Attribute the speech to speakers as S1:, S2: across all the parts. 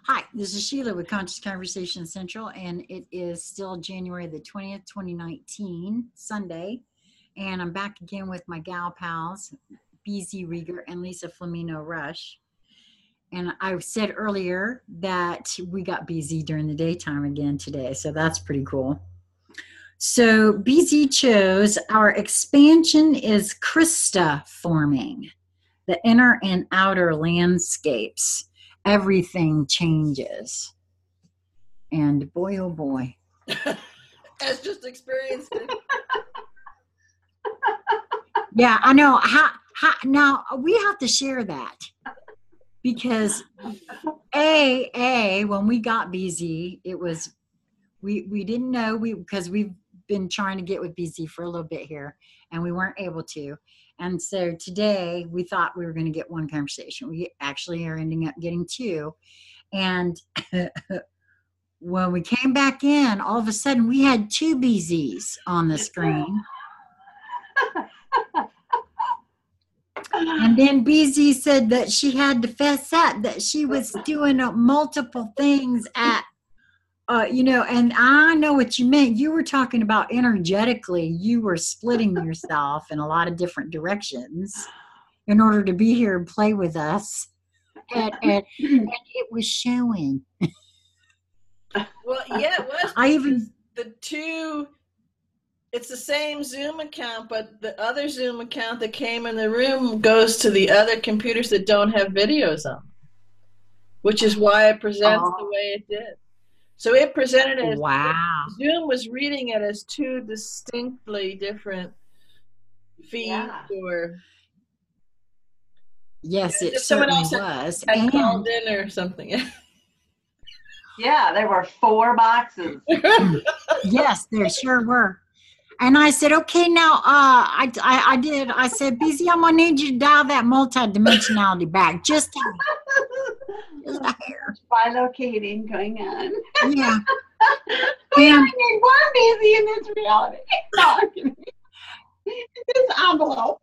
S1: Hi, this is Sheila with Conscious Conversation Central, and it is still January the 20th, 2019, Sunday. And I'm back again with my gal pals, BZ Rieger and Lisa Flamino Rush. And I said earlier that we got BZ during the daytime again today, so that's pretty cool. So BZ chose our expansion is Crysta-forming, the inner and outer landscapes. Everything changes. And boy, oh boy.
S2: As just experienced it.
S1: Yeah, I know. Now, we have to share that. Because, when we got BZ, it was, we didn't know, because we've been trying to get with BZ for a little bit here, and we weren't able to. And so today we thought we were going to get one conversation. We actually are ending up getting two. And when we came back in, all of a sudden we had two BZs on the screen. And then BZ said that she had to fess up that she was doing multiple things at, and I know what you meant. You were talking about energetically, you were splitting yourself in a lot of different directions in order to be here and play with us. And it was showing.
S2: Well, yeah, it was. It's the same Zoom account, but the other Zoom account that came in the room goes to the other computers that don't have videos on, which is why it presents the way it did. So it presented as Zoom was reading it as two distinctly different feeds, or
S1: yes, it certainly was.
S2: Had called in or something.
S3: Yeah, there were 4 boxes.
S1: Yes, there sure were. And I said, okay, now I did. I said, BZ, I'm gonna need you to dial that multidimensionality back. Just a hair.
S3: Bilocating going on.
S1: Yeah.
S3: We only need one BZ in this reality. No, this envelope.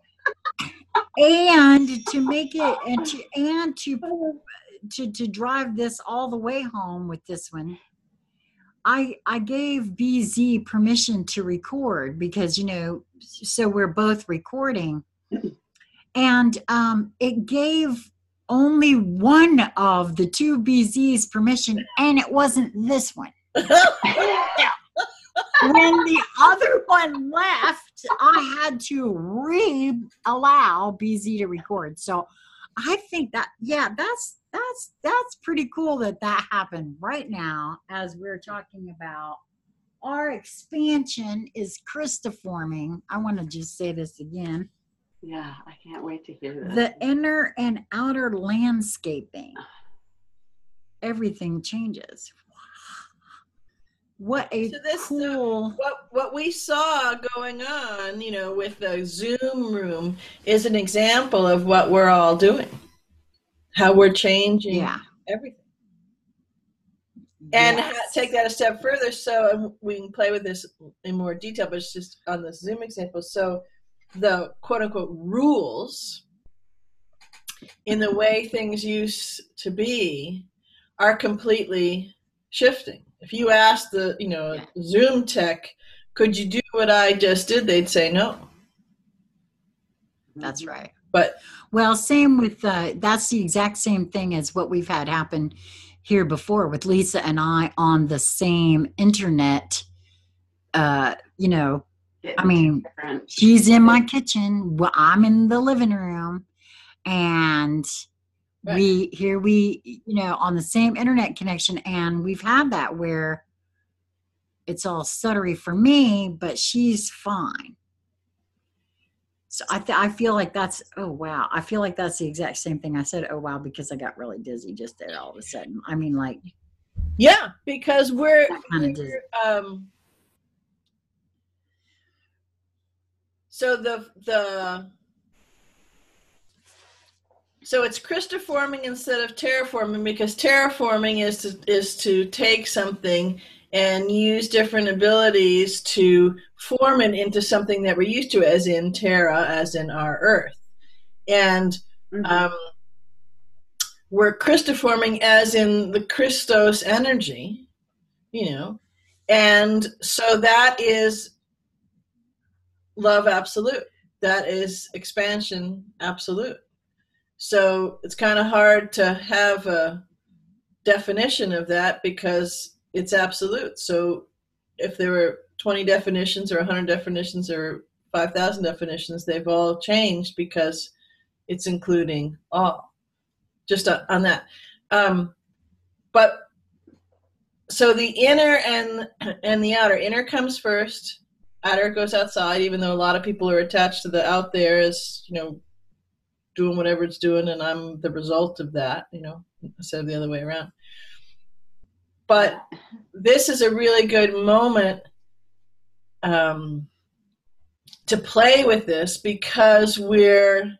S1: And to make it and to drive this all the way home with this one, I gave BZ permission to record because, so we're both recording. And it gave only one of the two BZs permission, and it wasn't this one. When the other one left, I had to allow BZ to record. So I think that, that's pretty cool that happened right now as we're talking about our expansion is Crysta-forming. I want to just say this again.
S3: Yeah, I can't wait to hear this.
S1: The inner and outer landscaping. Everything changes. What a cool...
S2: What we saw going on, with the Zoom room is an example of what we're all doing. How we're changing everything. And take that a step further, so we can play with this in more detail, but it's just on the Zoom example. So the quote-unquote rules in the way things used to be are completely shifting. If you ask the, Zoom tech, could you do what I just did? They'd say no.
S1: That's right.
S2: But
S1: same with that's the exact same thing as what we've had happen here before with Lisa and I on the same internet. She's in my kitchen, I'm in the living room, and we on the same internet connection, and we've had that where it's all stuttery for me, but she's fine. So I feel like that's, I feel like that's the exact same thing. I said, because I got really dizzy just there all of a sudden. I mean, like.
S2: Yeah, because we're so it's Crysta-forming instead of terraforming, because terraforming is to take something and use different abilities to form it into something that we're used to, as in Terra, as in our Earth. And we're Crysta-forming as in the Cry-stos energy, you know, and so that is love absolute. That is expansion absolute. So it's kind of hard to have a definition of that because it's absolute. So if there were 20 definitions or 100 definitions or 5,000 definitions, they've all changed because it's including all. Just on that. But so the inner and the outer. Inner comes first. Outer goes outside, even though a lot of people are attached to the out there as, you know, doing whatever it's doing, and I'm the result of that, you know, instead of the other way around. But this is a really good moment to play with this because we're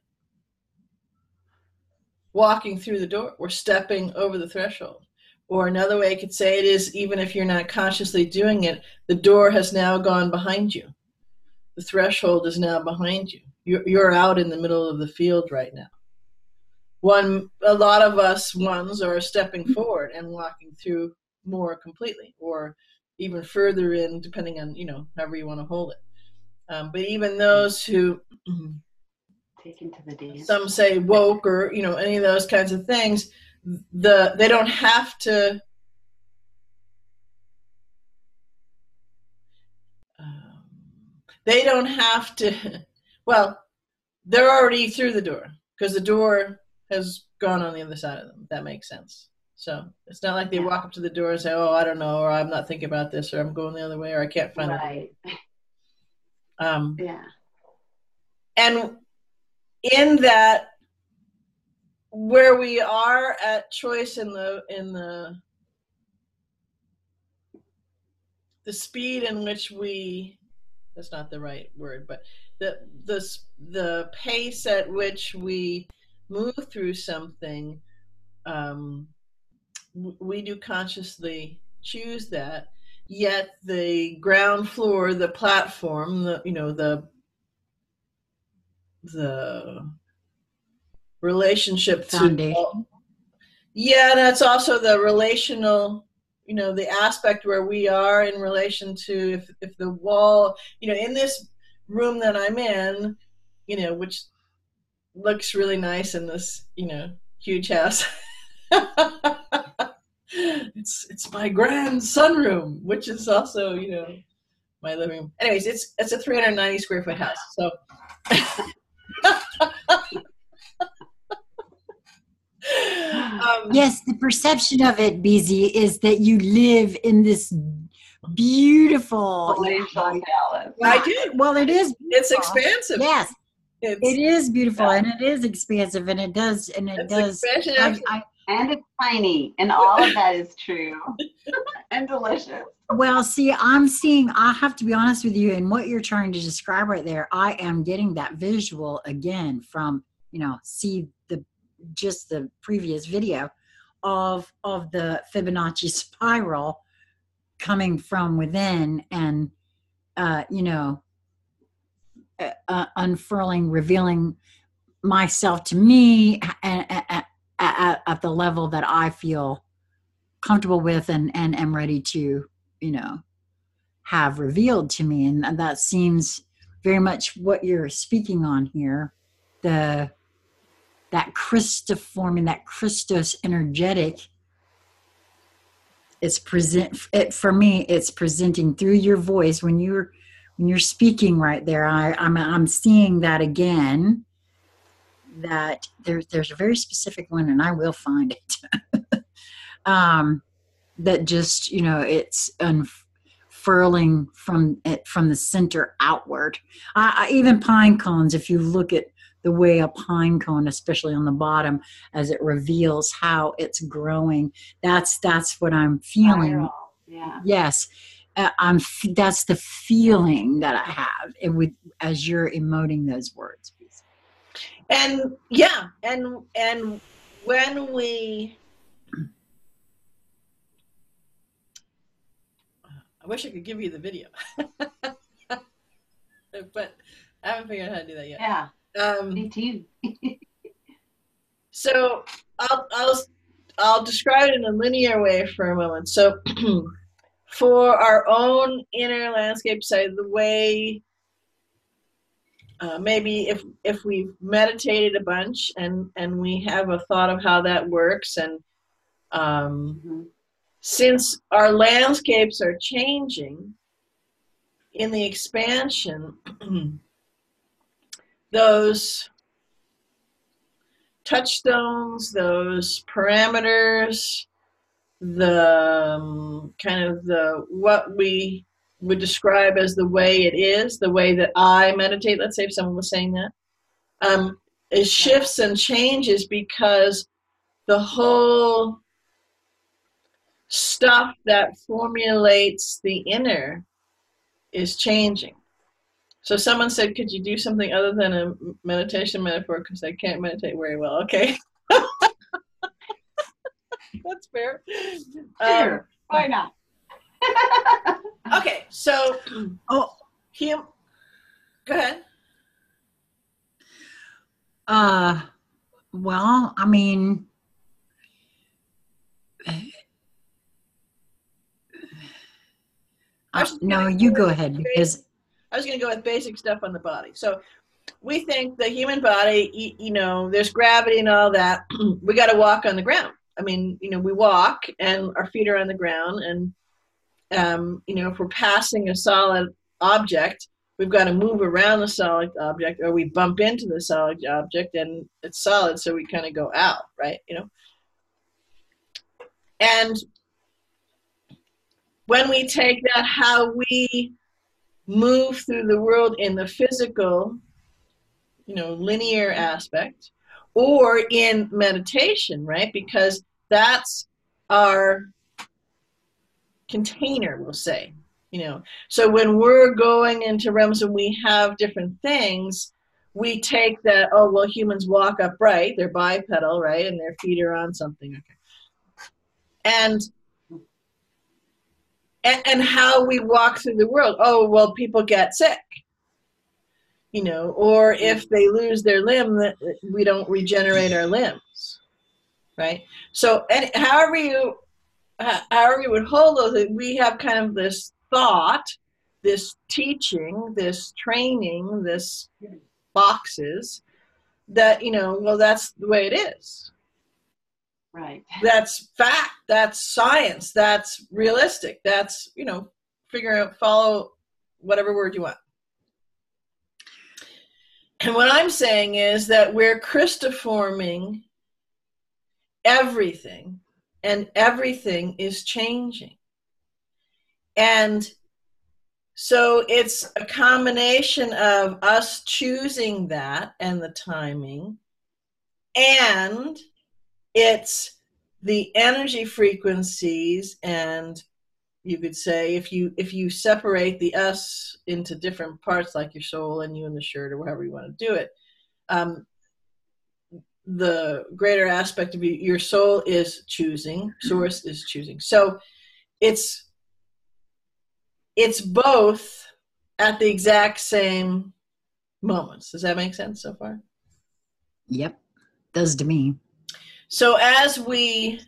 S2: walking through the door. We're stepping over the threshold. Or another way I could say it is, even if you're not consciously doing it, the door has now gone behind you. The threshold is now behind you. You're out in the middle of the field right now. A lot of us ones are stepping forward and walking through more completely, or even further in, depending on, you know, however you want to hold it. But even those who
S3: Taken to the dance.
S2: Some say woke, or, you know, any of those kinds of things, they don't have to well, they're already through the door because the door has gone on the other side of them, if that makes sense. So it's not like they walk up to the door and say, oh, I don't know, or I'm not thinking about this, or I'm going the other way, or I can't find it. And in that, where we are at choice in the speed in which we, that's not the right word, but the pace at which we move through something, we do consciously choose that. Yet the ground floor, the platform, the relationship
S1: foundation.
S2: That's also the relational, you know, the aspect where we are in relation to if the wall, you know, in this room that I'm in, you know, which looks really nice in this, you know, huge house. It's my grand sunroom, which is also, you know, my living room. Anyways, it's a 390 square foot house. So
S1: yes, the perception of it, BZ, is that you live in this beautiful
S3: palatial palace.
S2: I do.
S1: Well, it is beautiful.
S2: It's expansive.
S1: Yes, it is beautiful, and it is expansive, and it does.
S3: And it's tiny, and all of that is true and delicious.
S1: Well, see, I have to be honest with you, and what you're trying to describe right there, I am getting that visual again from, you know, just the previous video of the Fibonacci spiral coming from within and, you know, unfurling, revealing myself to me at the level that I feel comfortable with and am ready to, you know, have revealed to me. And that seems very much what you're speaking on here. That Crysta-forming, that Cry-stos energetic, for me, it's presenting through your voice when you're speaking right there. I'm seeing that again. That there's a very specific one, and I will find it. That just, you know, it's unfurling from the center outward. Even pine cones, if you look at the way a pine cone, especially on the bottom, as it reveals how it's growing, that's what I'm feeling.
S3: Yeah.
S1: Yes, that's the feeling that I have as you're emoting those words.
S2: And yeah, and when we, I wish I could give you the video, but I haven't figured out how to do that yet.
S3: Yeah. Me too.
S2: So I'll describe it in a linear way for a moment. So for our own inner landscape side, the way maybe if we've meditated a bunch and we have a thought of how that works, and since our landscapes are changing in the expansion, those touchstones, those parameters, the kind of the what we would describe as the way it is, the way that I meditate, let's say if someone was saying that, it shifts and changes because the whole stuff that formulates the inner is changing. So someone said, could you do something other than a meditation metaphor, because I can't meditate very well. Okay. That's fair.
S3: Sure. Why not?
S2: Okay, so go ahead.
S1: Well, I mean, no, you go ahead, because
S2: I was going to go with basic stuff on the body. So we think the human body, you know, there's gravity and all that. We got to walk on the ground. I mean, you know, we walk and our feet are on the ground, and you know, if we're passing a solid object, we've got to move around the solid object, or we bump into the solid object and it's solid, so we kind of go out, right? You know, and when we take that, how we move through the world in the physical, you know, linear aspect, or in meditation, right? Because that's our container, we'll say, you know. So when we're going into realms and we have different things, we take that, oh, well, humans walk upright, they're bipedal, right? And their feet are on something. Okay. And how we walk through the world. Oh, well, people get sick, you know, or if they lose their limb, we don't regenerate our limbs, right? So however you would hold those, we have kind of this thought, this teaching, this training, this boxes that, you know, well, that's the way it is.
S3: Right.
S2: That's fact. That's science. That's realistic. That's, you know, follow whatever word you want. And what I'm saying is that we're Crysta-forming everything, and everything is changing. And so it's a combination of us choosing that and the timing, and it's the energy frequencies, and you could say if you separate the us into different parts, like your soul and you and the shirt, or however you want to do it, the greater aspect of you, your soul is choosing, source is choosing. So it's both at the exact same moments. Does that make sense so far?
S1: Yep, does to me.
S2: So as we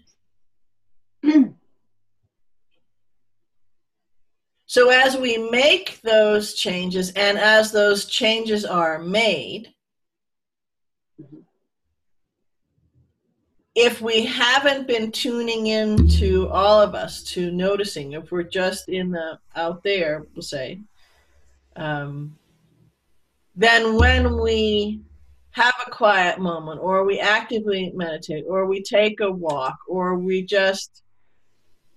S2: make those changes, and as those changes are made, if we haven't been tuning into all of us, to noticing, if we're just out there, we'll say, then when we have a quiet moment, or we actively meditate, or we take a walk, or we just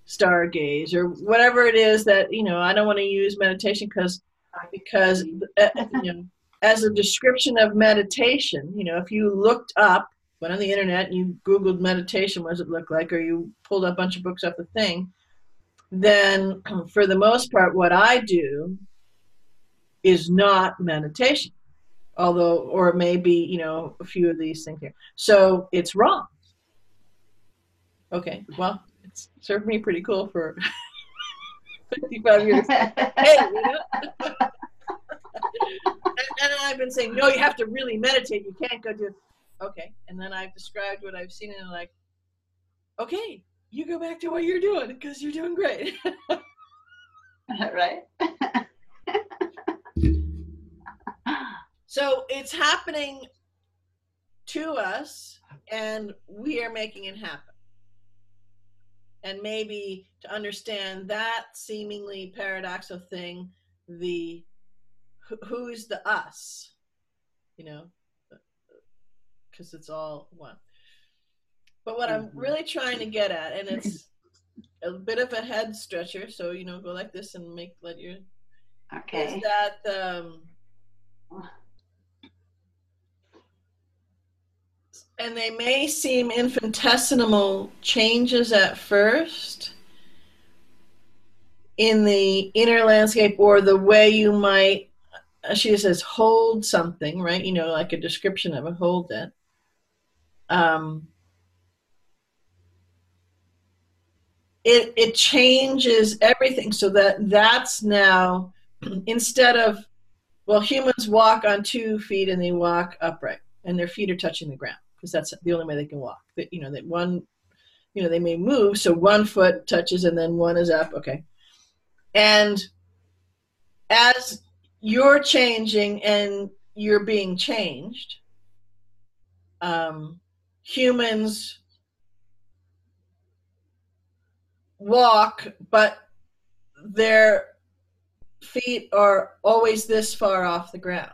S2: stargaze, or whatever it is that, you know, I don't want to use meditation because you know, as a description of meditation, you know, if you looked up, went on the internet and you Googled meditation, what does it look like, or you pulled a bunch of books off the thing, then for the most part, what I do is not meditation. Although, or maybe, you know, a few of these things here. So it's wrong. Okay, well, it's served me pretty cool for 55 years. Hey, you know? And I've been saying, no, you have to really meditate. You can't go do. okay. And then I've described what I've seen, and they're like, okay, you go back to what you're doing because you're doing great.
S3: Right?
S2: So it's happening to us, and we are making it happen. And maybe to understand that seemingly paradoxical thing, the who's the us, you know, because it's all one. But what I'm really trying to get at, and it's a bit of a head stretcher, so, you know, go like this and let your,
S3: Okay.
S2: is that and they may seem infinitesimal changes at first in the inner landscape, or the way you might, she says, hold something, right? You know, like a description of it, hold it. It changes everything, so that's now, instead of, well, humans walk on 2 feet and they walk upright and their feet are touching the ground because that's the only way they can walk. You know, that one, you know, they may move, so 1 foot touches and then 1 is up, okay. And as you're changing and you're being changed, humans walk, but their feet are always this far off the ground.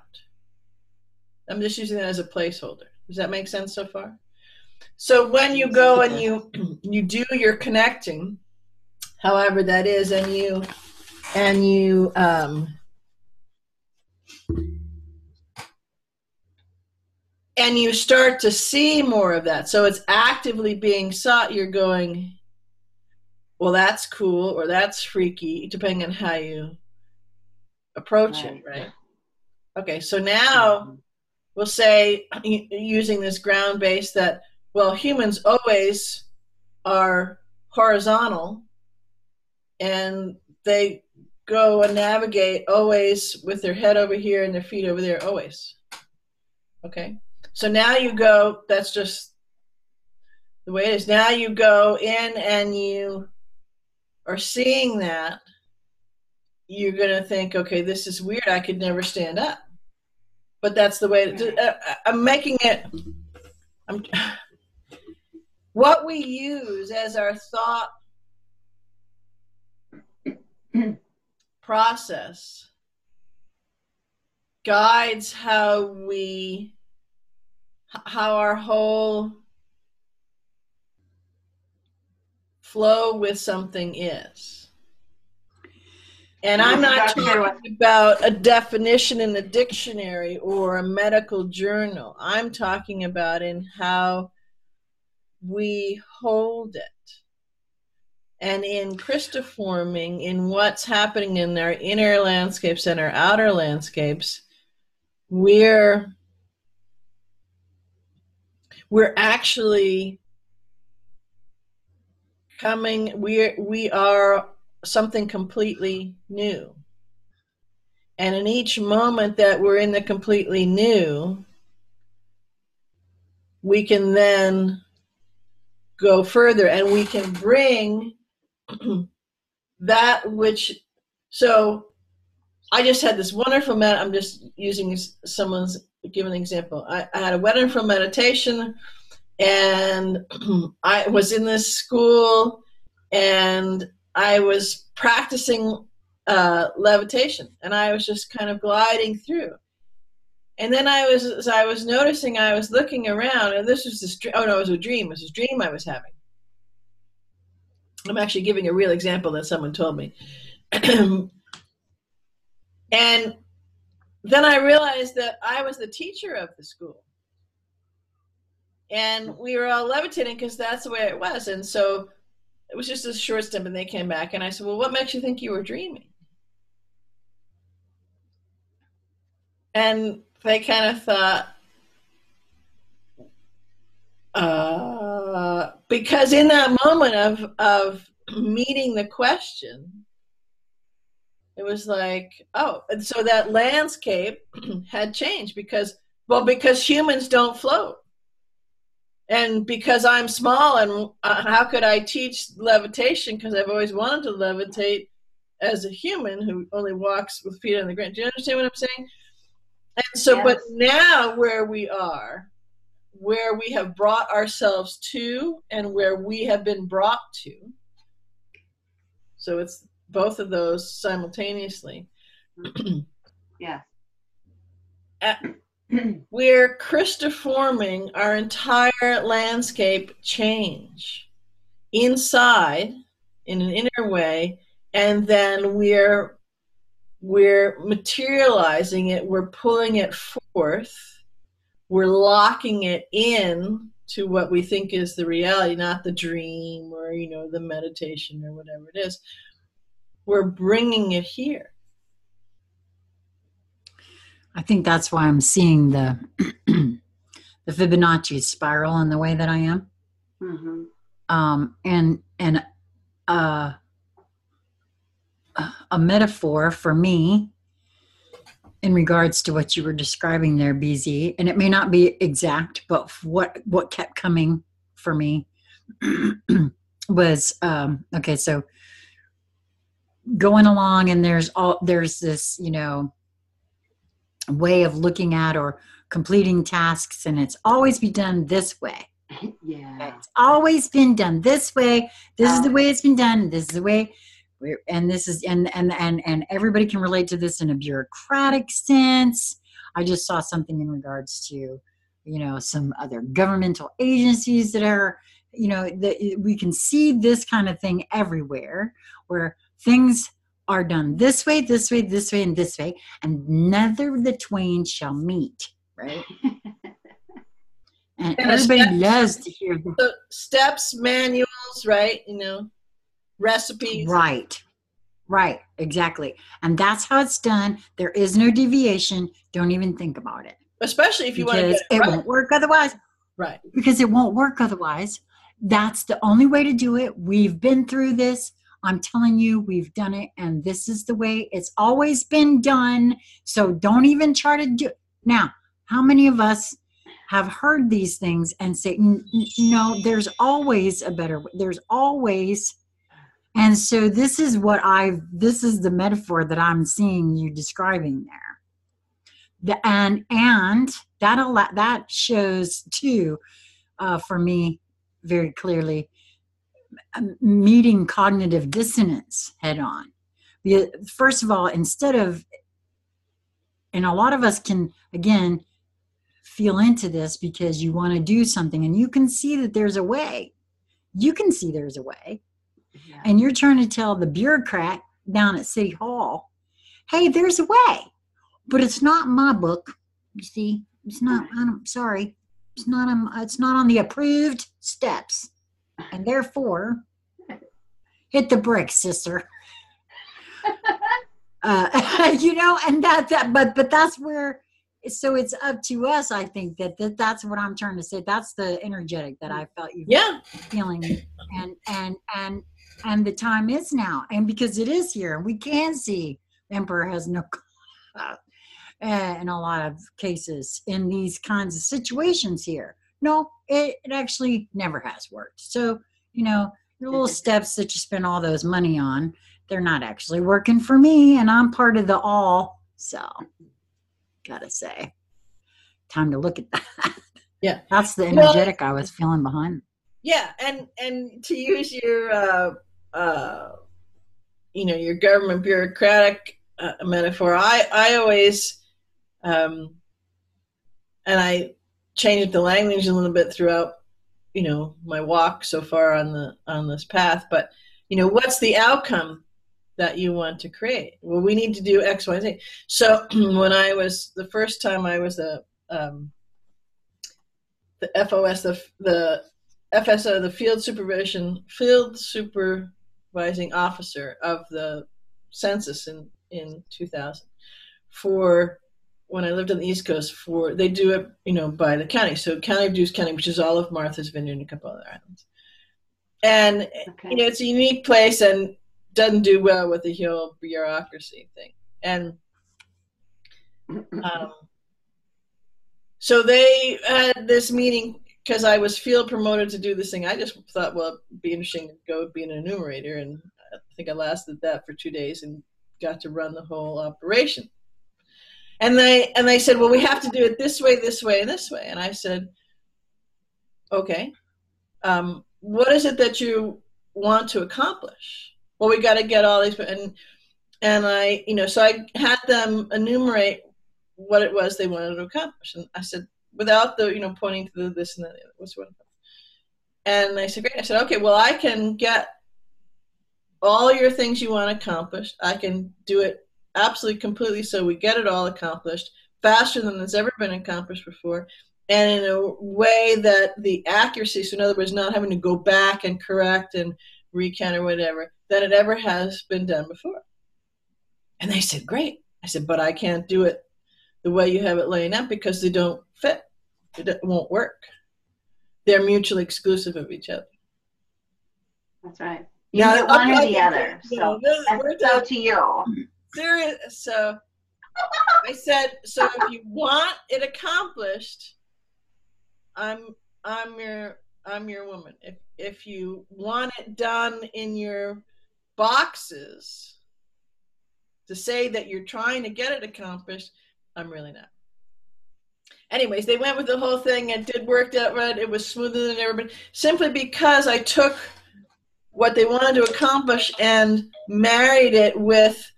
S2: I'm just using that as a placeholder. Does that make sense so far? So when you go and you do your connecting, however that is, and you start to see more of that. So it's actively being sought. You're going, well, that's cool, or that's freaky, depending on how you approach it, right? Okay, so now we'll say, using this ground base, that, well, humans always are horizontal, and they go and navigate always with their head over here and their feet over there, always. Okay, so now you go, that's just the way it is. Now you go in and you are seeing that. You're going to think, okay, this is weird, I could never stand up. But that's the way I'm making it. What we use as our thought process guides how our whole flow with something is. And I'm not talking about a definition in a dictionary or a medical journal. I'm talking about in how we hold it. And in Crysta-forming, in what's happening in our inner landscapes and our outer landscapes, we're actually coming, we are something completely new. And in each moment that we're in the completely new, we can then go further, and we can bring that which, so I just had this wonderful I'm just using someone's given example. I had a wonderful meditation, and I was in this school, and I was practicing levitation, and I was just kind of gliding through. And then as I was noticing, I was looking around, and this was this, oh no, it was a dream. It was this dream I was having. I'm actually giving a real example that someone told me. And then I realized that I was the teacher of the school. And we were all levitating because that's the way it was. And so it was just a short stint, and they came back, and I said, well, what makes you think you were dreaming? And they kind of thought, because in that moment of meeting the question, it was like, oh, and so that landscape had changed because humans don't float. And because I'm small, and how could I teach levitation? Because I've always wanted to levitate as a human who only walks with feet on the ground. Do you understand what I'm saying? And so, but now where we are, where we have brought ourselves to and where we have been brought to, so it's both of those simultaneously.
S3: Yeah.
S2: We're Crysta-forming our entire landscape change inside in an inner way, and then we're materializing it, we're pulling it forth, we're locking it in to what we think is the reality, not the dream or, you know, the meditation or whatever it is. We're bringing it here.
S1: I think that's why I'm seeing the the Fibonacci spiral in the way that I am. And a metaphor for me in regards to what you were describing there, BZ, and it may not be exact, but what kept coming for me was okay, so going along, and there's this, you know, way of looking at or completing tasks, and it's always be done this way.
S3: Yeah.
S1: It's always been done this way. This is the way it's been done. This is the way, and this is and everybody can relate to this in a bureaucratic sense. I just saw something in regards to, you know, some other governmental agencies that are, you know, that we can see this kind of thing everywhere, where things are done this way, this way, this way, and this way, and neither the twain shall meet, right? And everybody loves to hear that.
S2: So steps, manuals, right? You know, recipes.
S1: Right, exactly. And that's how it's done. There is no deviation. Don't even think about it.
S2: Especially if you want to get
S1: it won't work otherwise.
S2: Right.
S1: Because it won't work otherwise. That's the only way to do it. We've been through this. I'm telling you, we've done it, and this is the way it's always been done. So don't even try to do it. Now, how many of us have heard these things and say, no, there's always a better way. There's always. And so this is the metaphor that I'm seeing you describing there. And that shows too, for me very clearly, meeting cognitive dissonance head on. First of all, instead of, and a lot of us can, again, feel into this because you want to do something and you can see that there's a way. You can see there's a way. Yeah. And you're trying to tell the bureaucrat down at City Hall, hey, there's a way. But it's not in my book. You see, it's not, I'm sorry. It's not on the approved steps. And therefore, hit the bricks, sister. You know, and but that's where, so it's up to us. I think that's what I'm trying to say. That's the energetic that I felt you feeling, and the time is now, and because it is here, we can see Emperor has no in a lot of cases in these kinds of situations here. No, it actually never has worked. So, you know, your little steps that you spend all those money on, they're not actually working for me, and I'm part of the all. So, gotta say, time to look at that. Yeah, that's the energetic I was feeling behind.
S2: Yeah, and to use your you know, your government bureaucratic metaphor, I always and I changed the language a little bit throughout, you know, my walk so far on this path. But, you know, what's the outcome that you want to create? Well, we need to do X, Y, Z. So when the first time I was the FOS, the FSO, the field supervising officer of the census in 2000, for when I lived on the East Coast, they do it, you know, by the county. So County of Deuce County, which is all of Martha's Vineyard and a couple other islands. And, you know, it's a unique place and doesn't do well with the whole bureaucracy thing. And so they had this meeting because I was field promoted to do this thing, I just thought, well, it'd be interesting to go be an enumerator. And I think I lasted that for 2 days and got to run the whole operation. And they said, well, we have to do it this way, this way, and this way. And I said, okay, what is it that you want to accomplish? Well, we got to get all these, and I, so I had them enumerate what it was they wanted to accomplish. And I said, without the, pointing to the this and that, what's one. And they said, great. I said, okay, well, I can get all your things you want accomplished. I can do it absolutely completely so we get it all accomplished faster than it's ever been accomplished before, and in a way that the accuracy, so in other words, not having to go back and correct and recount or whatever, than it ever has been done before. And they said, great. I said, but I can't do it the way you have it laying out because they don't fit. It won't work. They're mutually exclusive of each other.
S3: That's right. You get one or the other. So that's up to you.
S2: Serious. So I said, so if you want it accomplished, I'm your woman. If you want it done in your boxes to say that you're trying to get it accomplished, I'm really not. Anyways, they went with the whole thing and did work out right. It was smoother than ever been, simply because I took what they wanted to accomplish and married it with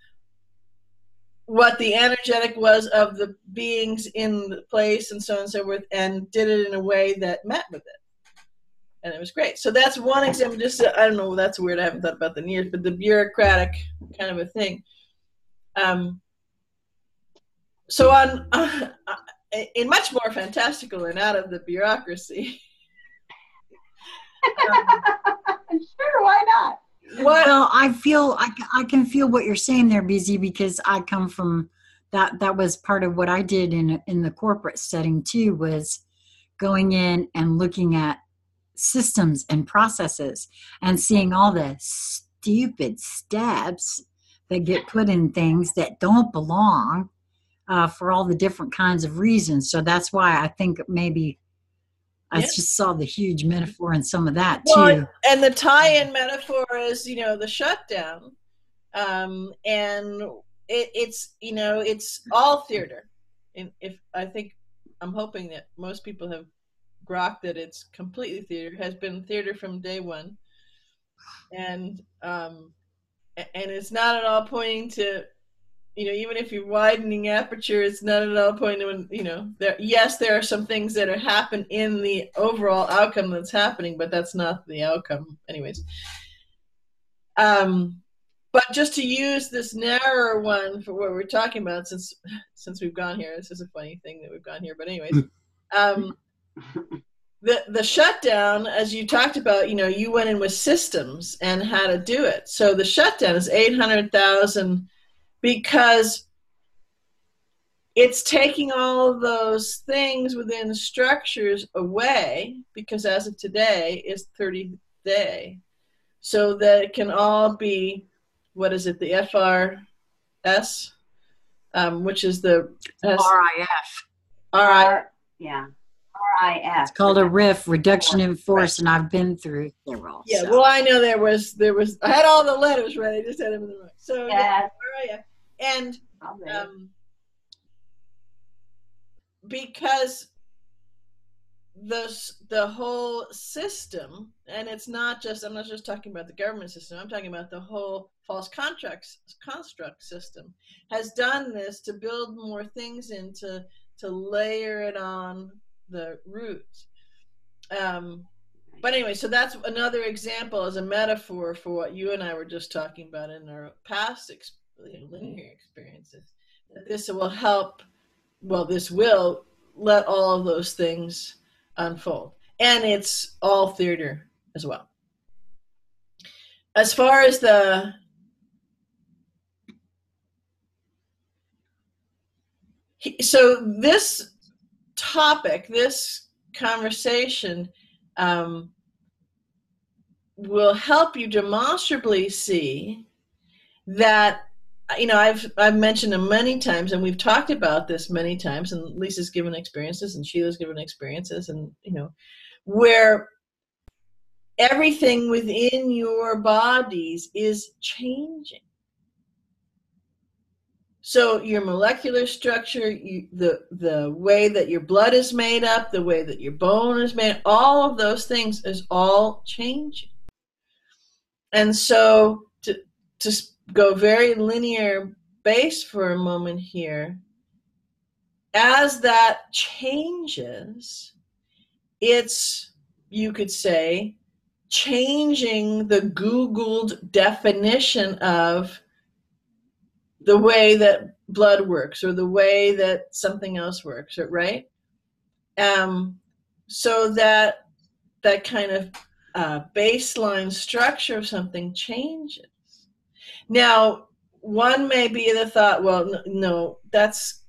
S2: what the energetic was of the beings in the place and so on and so forth, and did it in a way that met with it. And it was great. So that's one example. Just, I don't know, that's weird. I haven't thought about the years, but the bureaucratic kind of a thing. So in much more fantastical and out of the bureaucracy.
S3: Sure, why not?
S1: Well, I can feel what you're saying there, BZ, because I come from that was part of what I did in the corporate setting too, was going in and looking at systems and processes and seeing all the stupid steps that get put in things that don't belong for all the different kinds of reasons. So that's why I think maybe I just saw the huge metaphor in some of that too. Well,
S2: and the tie-in metaphor is, the shutdown. And it's all theater. And I'm hoping that most people have grokked that it's completely theater, has been theater from day one. And it's not at all pointing to, even if you're widening aperture, it's not at all pointing to, there are some things that happen in the overall outcome that's happening, but that's not the outcome anyways. But just to use this narrower one for what we're talking about, since we've gone here, this is a funny thing that we've gone here, but anyways, the shutdown, as you talked about, you went in with systems and how to do it. So the shutdown is 800,000 because it's taking all of those things within structures away, because as of today is 30th day, so that it can all be, what is it, the FRS, which is the
S1: RIF.
S3: RIF.
S1: It's called a RIF, reduction in force, and I've been through several.
S2: Yeah,
S1: so.
S2: well, I know there was. I had all the letters right. I just had them in the wrong. So
S3: yes.
S2: RIF, and because the whole system, and it's not just, I'm not just talking about the government system, I'm talking about the whole false construct system, has done this to build more things in, to layer it on the roots. But anyway, so that's another example as a metaphor for what you and I were just talking about in our past linear experiences. That this will help, this will let all of those things unfold. And it's all theater as well. As far as so this topic, this conversation will help you demonstrably see that, I've mentioned them many times, and we've talked about this many times, and Lisa's given experiences and Sheila's given experiences, and where everything within your bodies is changing. So your molecular structure, the way that your blood is made up, the way that your bone is made, all of those things is all changing. And so to go very linear base for a moment here, as that changes, it's, you could say, changing the Googled definition of the way that blood works or the way that something else works, right? So that kind of baseline structure of something changes. Now, one may be the thought, well, no, that's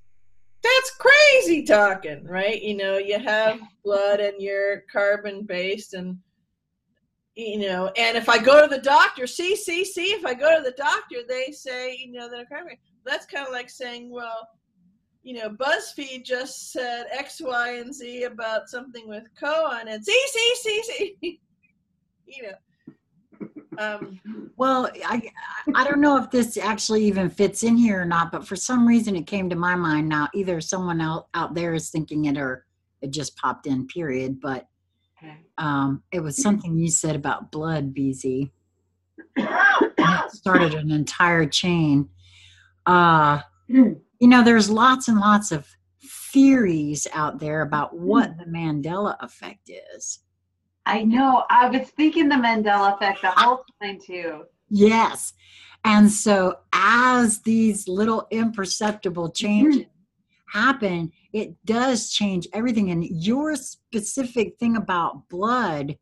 S2: crazy talking, right? You know, you have blood and you're carbon based, and you know, and if I go to the doctor, if I go to the doctor, they say, you know, that I'm carbon. That's kind of like saying, well, you know, BuzzFeed just said X, Y, and Z about something with co on it. See, you know.
S1: Well, I don't know if this actually even fits in here or not, but for some reason it came to my mind now. Either someone out there is thinking it or it just popped in, period. But it was something you said about blood, BZ. It started an entire chain. You know, there's lots and lots of theories out there about what the Mandela effect is.
S3: I know. I was thinking the Mandela effect the whole time too.
S1: Yes. And so as these little imperceptible changes happen, it does change everything. And your specific thing about blood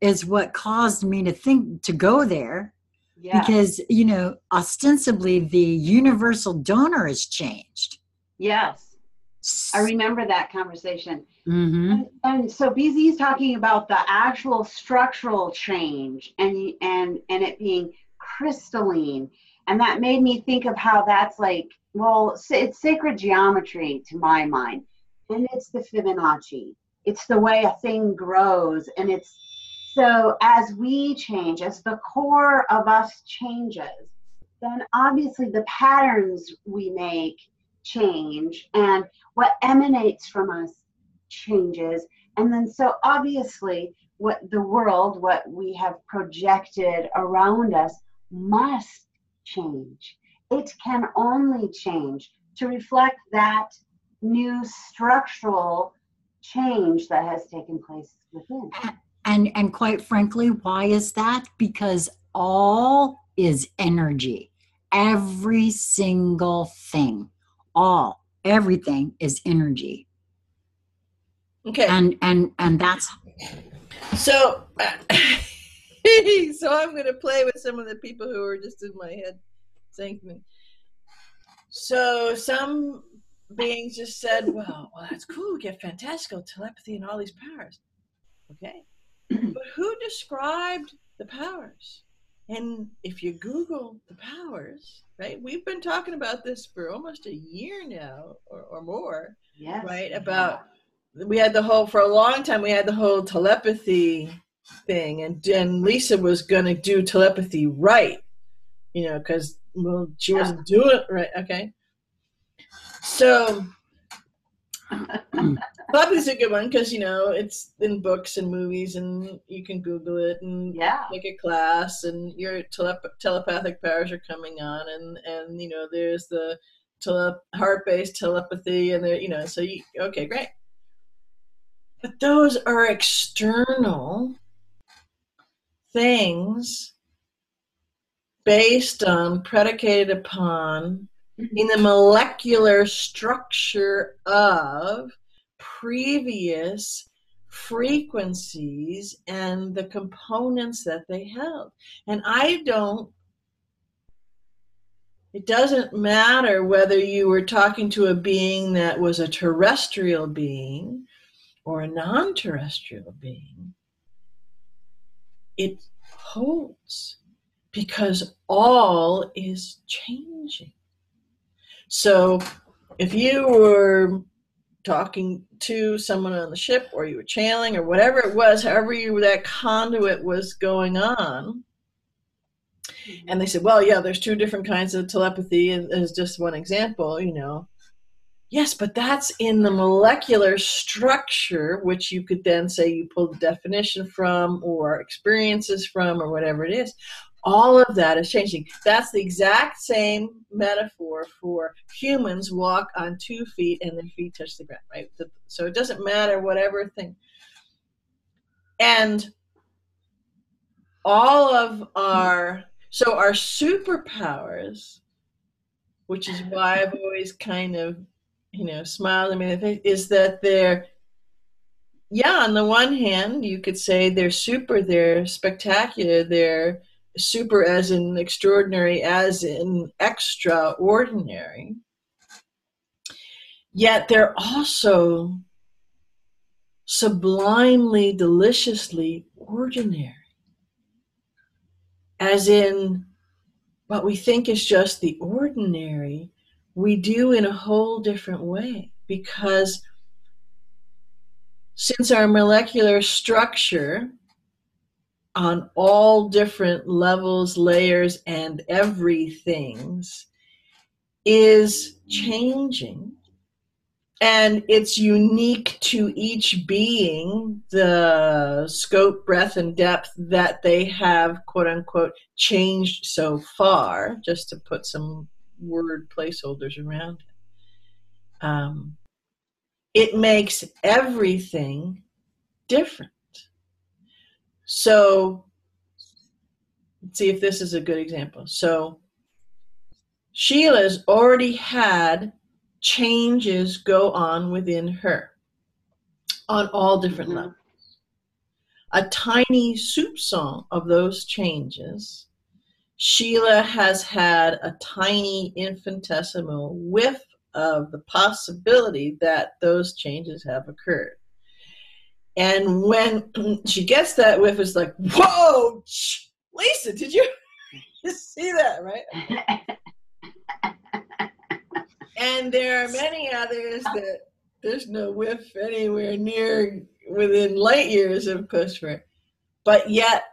S1: is what caused me to go there. Yeah. Because, you know, ostensibly the universal donor has changed.
S3: Yes. I remember that conversation. Mm-hmm. And so BZ is talking about the actual structural change and it being crystalline. And that made me think of how that's like, well, it's sacred geometry to my mind. And it's the Fibonacci. It's the way a thing grows. And it's so as we change, as the core of us changes, then obviously the patterns we make change and what emanates from us changes. And then so obviously what we have projected around us must change. It can only change to reflect that new structural change that has taken place within.
S1: And quite frankly, why is that? Because all is energy. Every single thing, everything is energy.
S2: Okay.
S1: And that's
S2: so. So I'm going to play with some of the people who are just in my head saying to me. So some beings just said, well, that's cool. We get fantastical telepathy and all these powers. Okay. But who described the powers? And if you Google the powers, right? We've been talking about this for almost a year now or more. Yes. Right? About, for a long time, we had the whole telepathy thing. And Lisa was going to do telepathy right, you know, because, well, she wasn't doing it right. Okay. So telepathy's a good one because, you know, it's in books and movies and you can Google it and take a class and your telepathic powers are coming on and you know, there's the heart-based telepathy and there, you know, so okay, great. But those are external things predicated upon in the molecular structure of previous frequencies and the components that they held. And it doesn't matter whether you were talking to a being that was a terrestrial being or a non-terrestrial being. It holds because all is changing. So if you were talking to someone on the ship, or you were channeling, or whatever it was, however that conduit was going on. And they said, well, yeah, there's two different kinds of telepathy, as just one example, you know. Yes, but that's in the molecular structure, which you could then say you pulled the definition from, or experiences from, or whatever it is. All of that is changing. That's the exact same metaphor for humans walk on 2 feet and their feet touch the ground, right? So it doesn't matter whatever thing. And all of our superpowers, which is why I've always kind of, you know, smiled at me, is that they're, yeah, on the one hand, you could say they're super, they're spectacular, they're super as in extraordinary, as in extraordinary. Yet they're also sublimely, deliciously ordinary. As in, what we think is just the ordinary, we do in a whole different way. Because since our molecular structure on all different levels, layers, and everythings is changing, and it's unique to each being, the scope, breadth, and depth that they have, quote unquote, changed so far, just to put some word placeholders around it. It makes everything different. So, let's see if this is a good example. So, Sheila's already had changes go on within her on all different levels. A tiny soupçon of those changes. Sheila has had a tiny infinitesimal whiff of the possibility that those changes have occurred. And when she gets that whiff, it's like, whoa, Lisa, did you see that, right? And there are many others that there's no whiff anywhere near within light years of Crysta. But yet,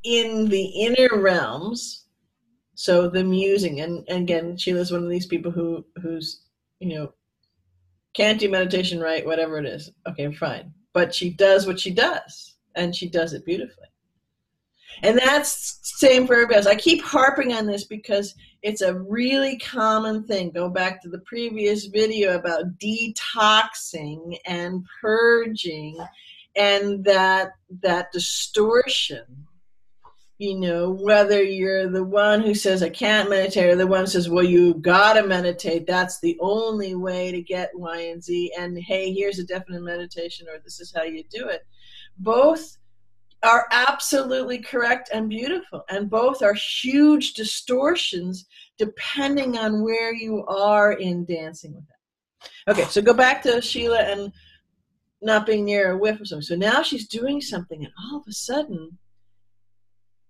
S2: in the inner realms, so the musing, and again, Sheila's one of these people who's, you know, can't do meditation right, whatever it is. Okay, fine. But she does what she does, and she does it beautifully. And that's the same for everybody else. I keep harping on this because it's a really common thing. Go back to the previous video about detoxing and purging and that distortion. You know, whether you're the one who says, I can't meditate, or the one who says, well, you gotta meditate. That's the only way to get Y and Z. And hey, here's a definite meditation, or this is how you do it. Both are absolutely correct and beautiful, and both are huge distortions depending on where you are in dancing with that. Okay, so go back to Sheila and not being near a whiff or something. So now she's doing something, and all of a sudden,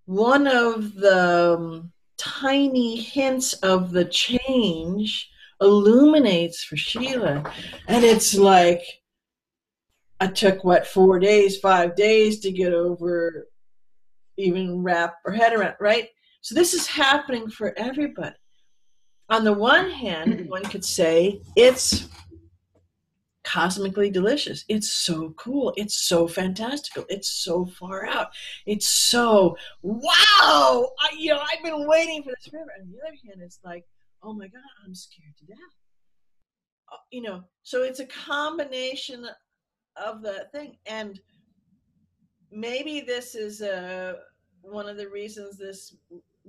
S2: one of the tiny hints of the change illuminates for Sheila, and it's like, I took, 4 days, 5 days to get over, even wrap her head around, right? So this is happening for everybody. On the one hand, one could say it's cosmically delicious. It's so cool. It's so fantastical. It's so far out. It's so, wow! I've been waiting for this forever. On the other hand, it's like, oh my God, I'm scared to death. So it's a combination of the thing. And maybe this is one of the reasons this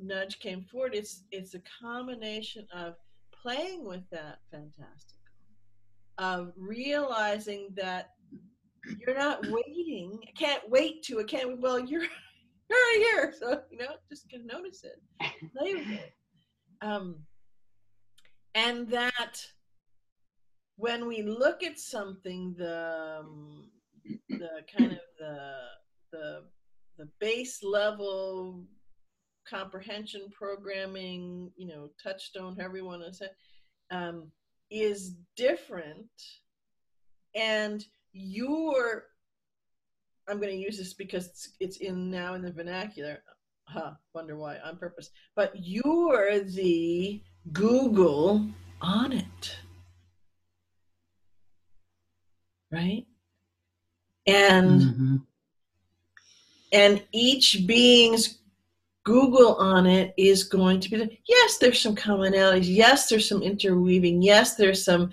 S2: nudge came forward. It's a combination of playing with that fantastical, of realizing that you're not waiting. I can't wait to. Well, you're right here, so just can notice it, play with it, and that when we look at something, the kind of the base level comprehension programming, touchstone, however you want to say, is different, and I'm going to use this because it's now in the vernacular. Wonder why, on purpose. But you're the Google on it, right? And and each being's Google on it is going to be, yes, there's some commonalities. Yes, there's some interweaving. Yes, there's some,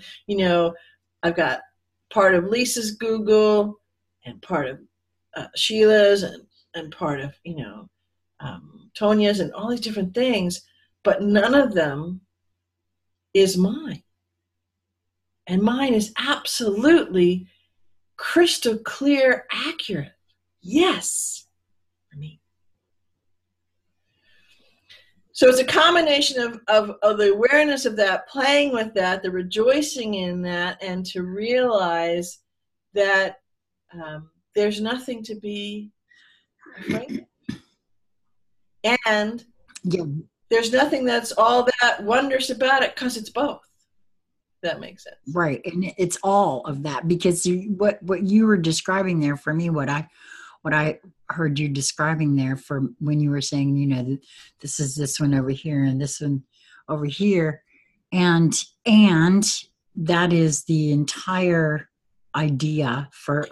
S2: I've got part of Lisa's Google and part of Sheila's and part of, Tonia's and all these different things, but none of them is mine. And mine is absolutely crystal clear, accurate. Yes, for me. So it's a combination of the awareness of that, playing with that, the rejoicing in that, and to realize that there's nothing to be afraid of. And there's nothing that's all that wondrous about it, because it's both. That makes sense.
S1: Right. And it's all of that, because what you were describing there for me, what I heard you describing there for when you were saying, this is this one over here and this one over here. And that is the entire idea for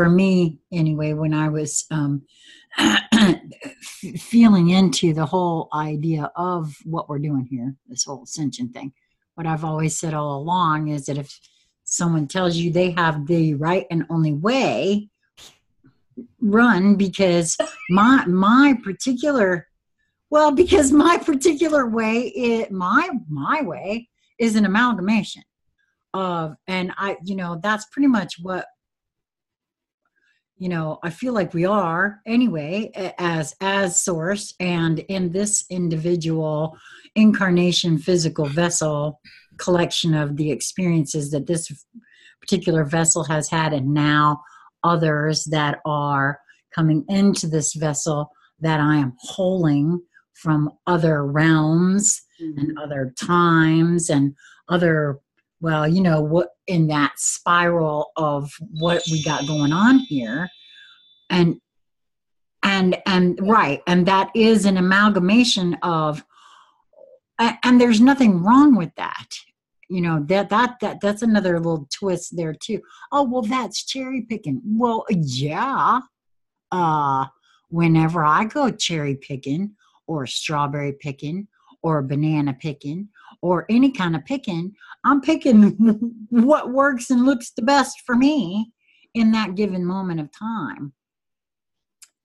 S1: me anyway, when I was feeling into the whole idea of what we're doing here, this whole ascension thing. What I've always said all along is that if someone tells you they have the right and only way, run, because my particular way, my way is an amalgamation of, and that's pretty much what I feel like we are anyway, as source, and in this individual incarnation physical vessel collection of the experiences that this particular vessel has had, and now others that are coming into this vessel that I am holding from other realms and other times and other, what in that spiral of what we got going on here. And right. And that is an amalgamation of, and there's nothing wrong with that. That's another little twist there too. Oh, well, that's cherry picking. Well, yeah. Whenever I go cherry picking or strawberry picking or banana picking or any kind of picking, I'm picking what works and looks the best for me in that given moment of time.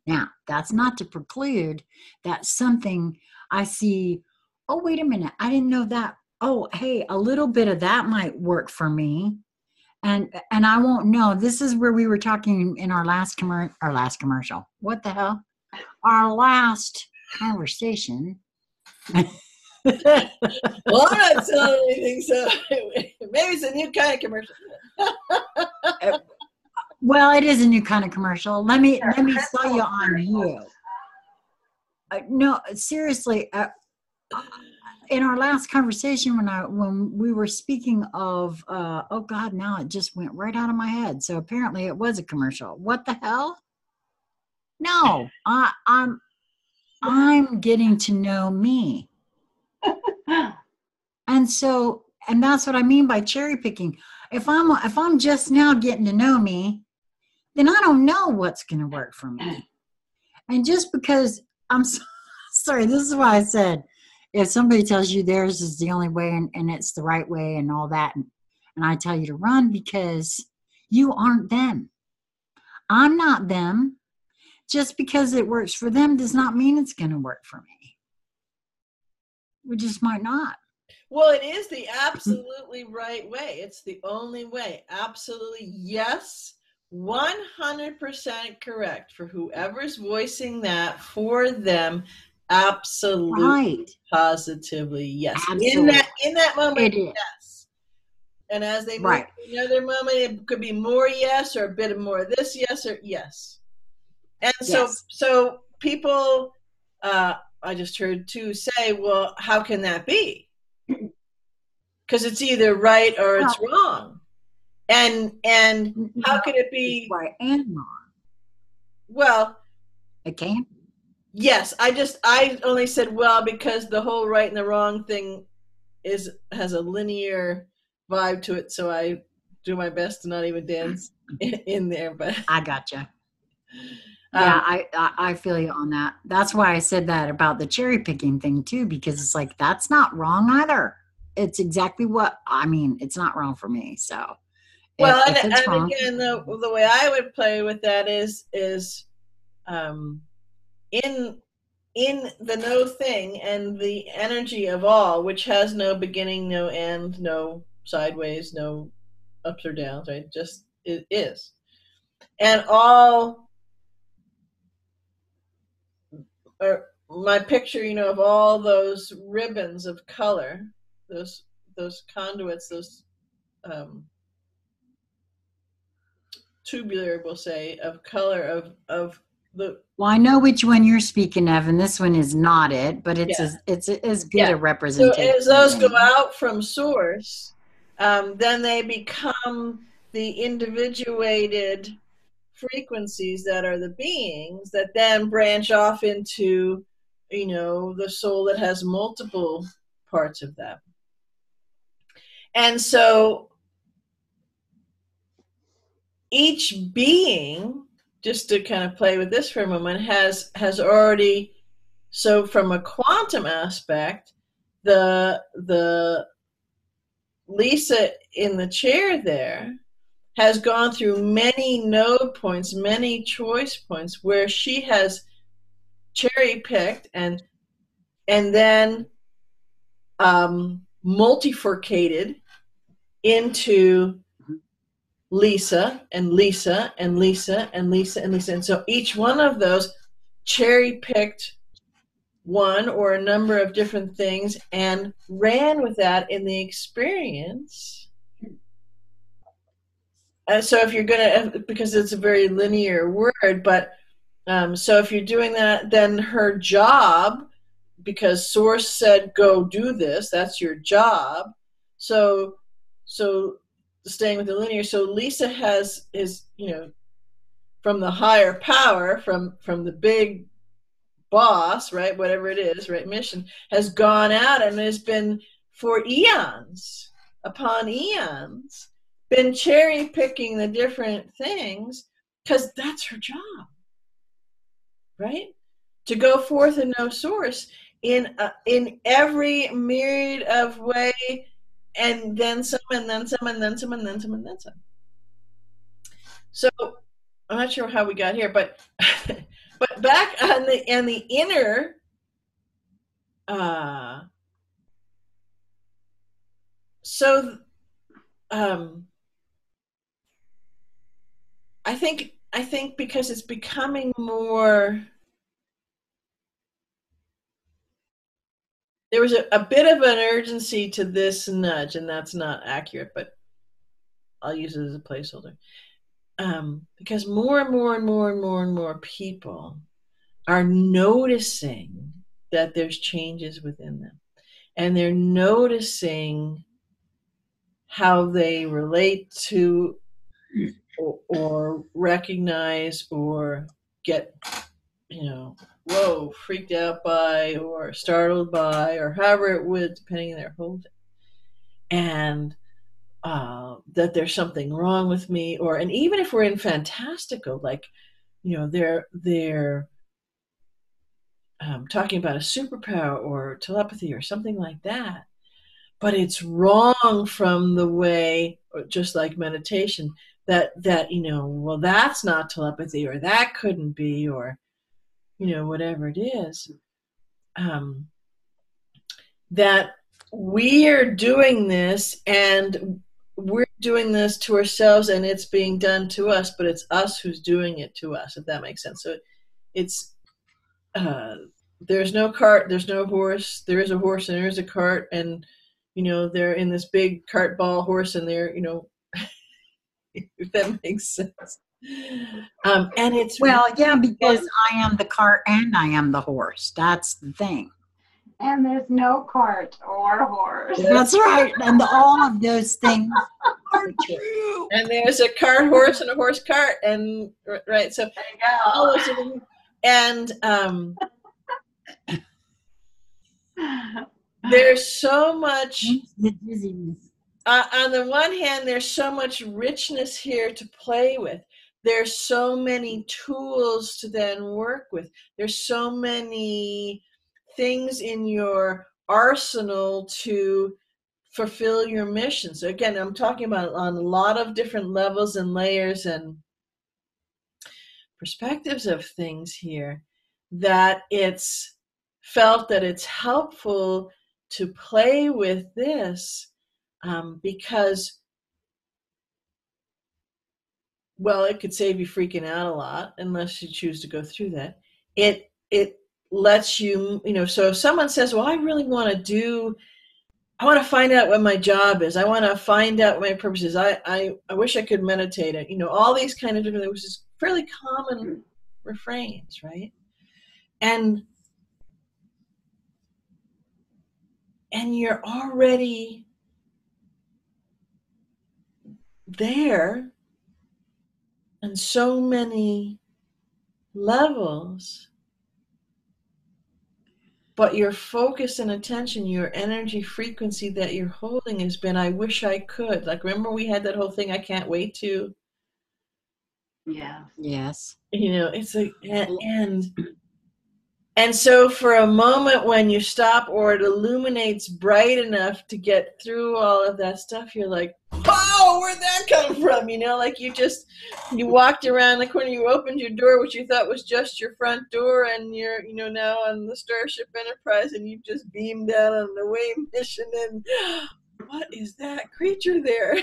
S1: Now, that's not to preclude that something I see, oh, wait a minute, I didn't know that. Oh, hey, a little bit of that might work for me. And I won't know. This is where we were talking in our last commercial. What the hell? Our last conversation.
S2: Well, I'm not selling anything, so maybe it's a new kind of commercial.
S1: Well, it is a new kind of commercial. Let me sell you on you. No, seriously. In our last conversation, when we were speaking of, oh God, now it just went right out of my head. So apparently it was a commercial. What the hell? No, I'm getting to know me. And that's what I mean by cherry picking. If I'm just now getting to know me, then I don't know what's going to work for me. And just because sorry, this is why I said, if somebody tells you theirs is the only way and it's the right way and all that, and I tell you to run, because you aren't them. I'm not them. Just because it works for them does not mean it's going to work for me. We just might not.
S2: Well, it is the absolutely right way. It's the only way. Absolutely, yes, 100% correct for whoever's voicing that for them. Absolutely, right. Positively, yes. Absolutely. In that moment, yes. And as they move to another moment, it could be more yes, or a bit of more of this yes, or yes. And so people, I just heard too say, well, how can that be? because it's either right or it's
S1: Well,
S2: wrong. And how could it be
S1: right and wrong?
S2: Well,
S1: It can.
S2: yes, I only said well because the whole right and the wrong thing has a linear vibe to it, so I do my best to not even dance in there. But
S1: I gotcha. Yeah, I feel you on that. That's why I said that about the cherry picking thing too, because it's like that's not wrong either. It's exactly what I mean. It's not wrong for me. So
S2: well,
S1: if it's
S2: and
S1: wrong,
S2: again, the way I would play with that is um, in the no thing and the energy of all, which has no beginning, no end, no sideways, no ups or downs, right? Just it is, and all. Or my picture, of all those ribbons of color, those conduits, those tubular, we'll say, of color of the.
S1: well, I know which one you're speaking of, and this one is not it, but it's
S2: Yeah.
S1: as good a
S2: So
S1: representation.
S2: as those go out from source, then they become the individuated frequencies that are the beings that then branch off into the soul that has multiple parts of that. And so each being, just to kind of play with this for a moment, has already, so from a quantum aspect, the Lisa in the chair there has gone through many node points, many choice points where she has cherry picked and then multifurcated into Lisa and Lisa and Lisa and Lisa and Lisa. And so each one of those cherry picked one or a number of different things and ran with that in the experience. So if you're going to, because it's a very linear word, but so if you're doing that, then her job, because source said go do this, that's your job. So staying with the linear, so Lisa is from the higher power, from the big boss, right, whatever it is, right, mission, has gone out and has been for eons upon eons been cherry picking the different things, because that's her job, right, to go forth and know source in every myriad of way, and then some, and then some, and then some, and then some, and then some. So I'm not sure how we got here, but but back on the inner, so I think because it's becoming more. There was a bit of an urgency to this nudge, and that's not accurate, but I'll use it as a placeholder. Because more and more and more and more and more people are noticing that there's changes within them. And they're noticing how they relate to or recognize or get, whoa, freaked out by or startled by, or however it would, depending on their holding. And that there's something wrong with me, and even if we're in fantastical, like, they're talking about a superpower or telepathy or something like that, but it's wrong from the way, just like meditation, that well, that's not telepathy, or that couldn't be, or whatever it is, that we're doing this, and we're doing this to ourselves, and it's being done to us, but it's us who's doing it to us, if that makes sense. So it's there's no cart, there's no horse. There is a horse and there is a cart, and they're in this big cart ball horse, and they're if that makes sense. And it's
S1: well, yeah, because I am the cart and I am the horse. That's the thing.
S3: And there's no cart or horse.
S1: That's right. And all of those things are true.
S2: And there's a cart horse and a horse cart, and right. So
S3: There you go.
S2: all those things. And there's so much.
S1: The dizziness.
S2: On the one hand, there's so much richness here to play with. There's so many tools to then work with. There's so many things in your arsenal to fulfill your mission. So again, I'm talking about on a lot of different levels and layers and perspectives of things here, that it's felt that it's helpful to play with this because, well, it could save you freaking out a lot unless you choose to go through that. It lets you, so if someone says, well, I really want to find out what my job is. I want to find out what my purpose is. I wish I could meditate. All these kind of different things, which is fairly common refrains, right? And you're already there on so many levels, but your focus and attention, your energy frequency that you're holding has been, I wish I could. Like, remember we had that whole thing, I can't wait to.
S3: Yeah.
S1: Yes.
S2: It's like, and so for a moment when you stop or it illuminates bright enough to get through all of that stuff, you're like, oh, where'd that come from? Like you walked around the corner, you opened your door, which you thought was just your front door, and you're, now on the Starship Enterprise, and you just beamed down on the away mission, and what is that creature there?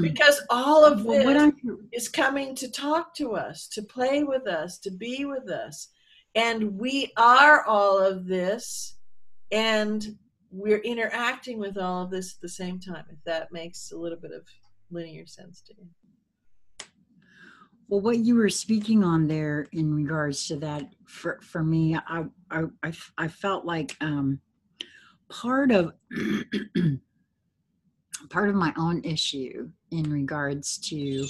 S2: Because all of this is coming to talk to us, to play with us, to be with us. And we are all of this, and we're interacting with all of this at the same time, if that makes a little bit of linear sense to you.
S1: Well, what you were speaking on there in regards to that, for me, I felt like part of my own issue in regards to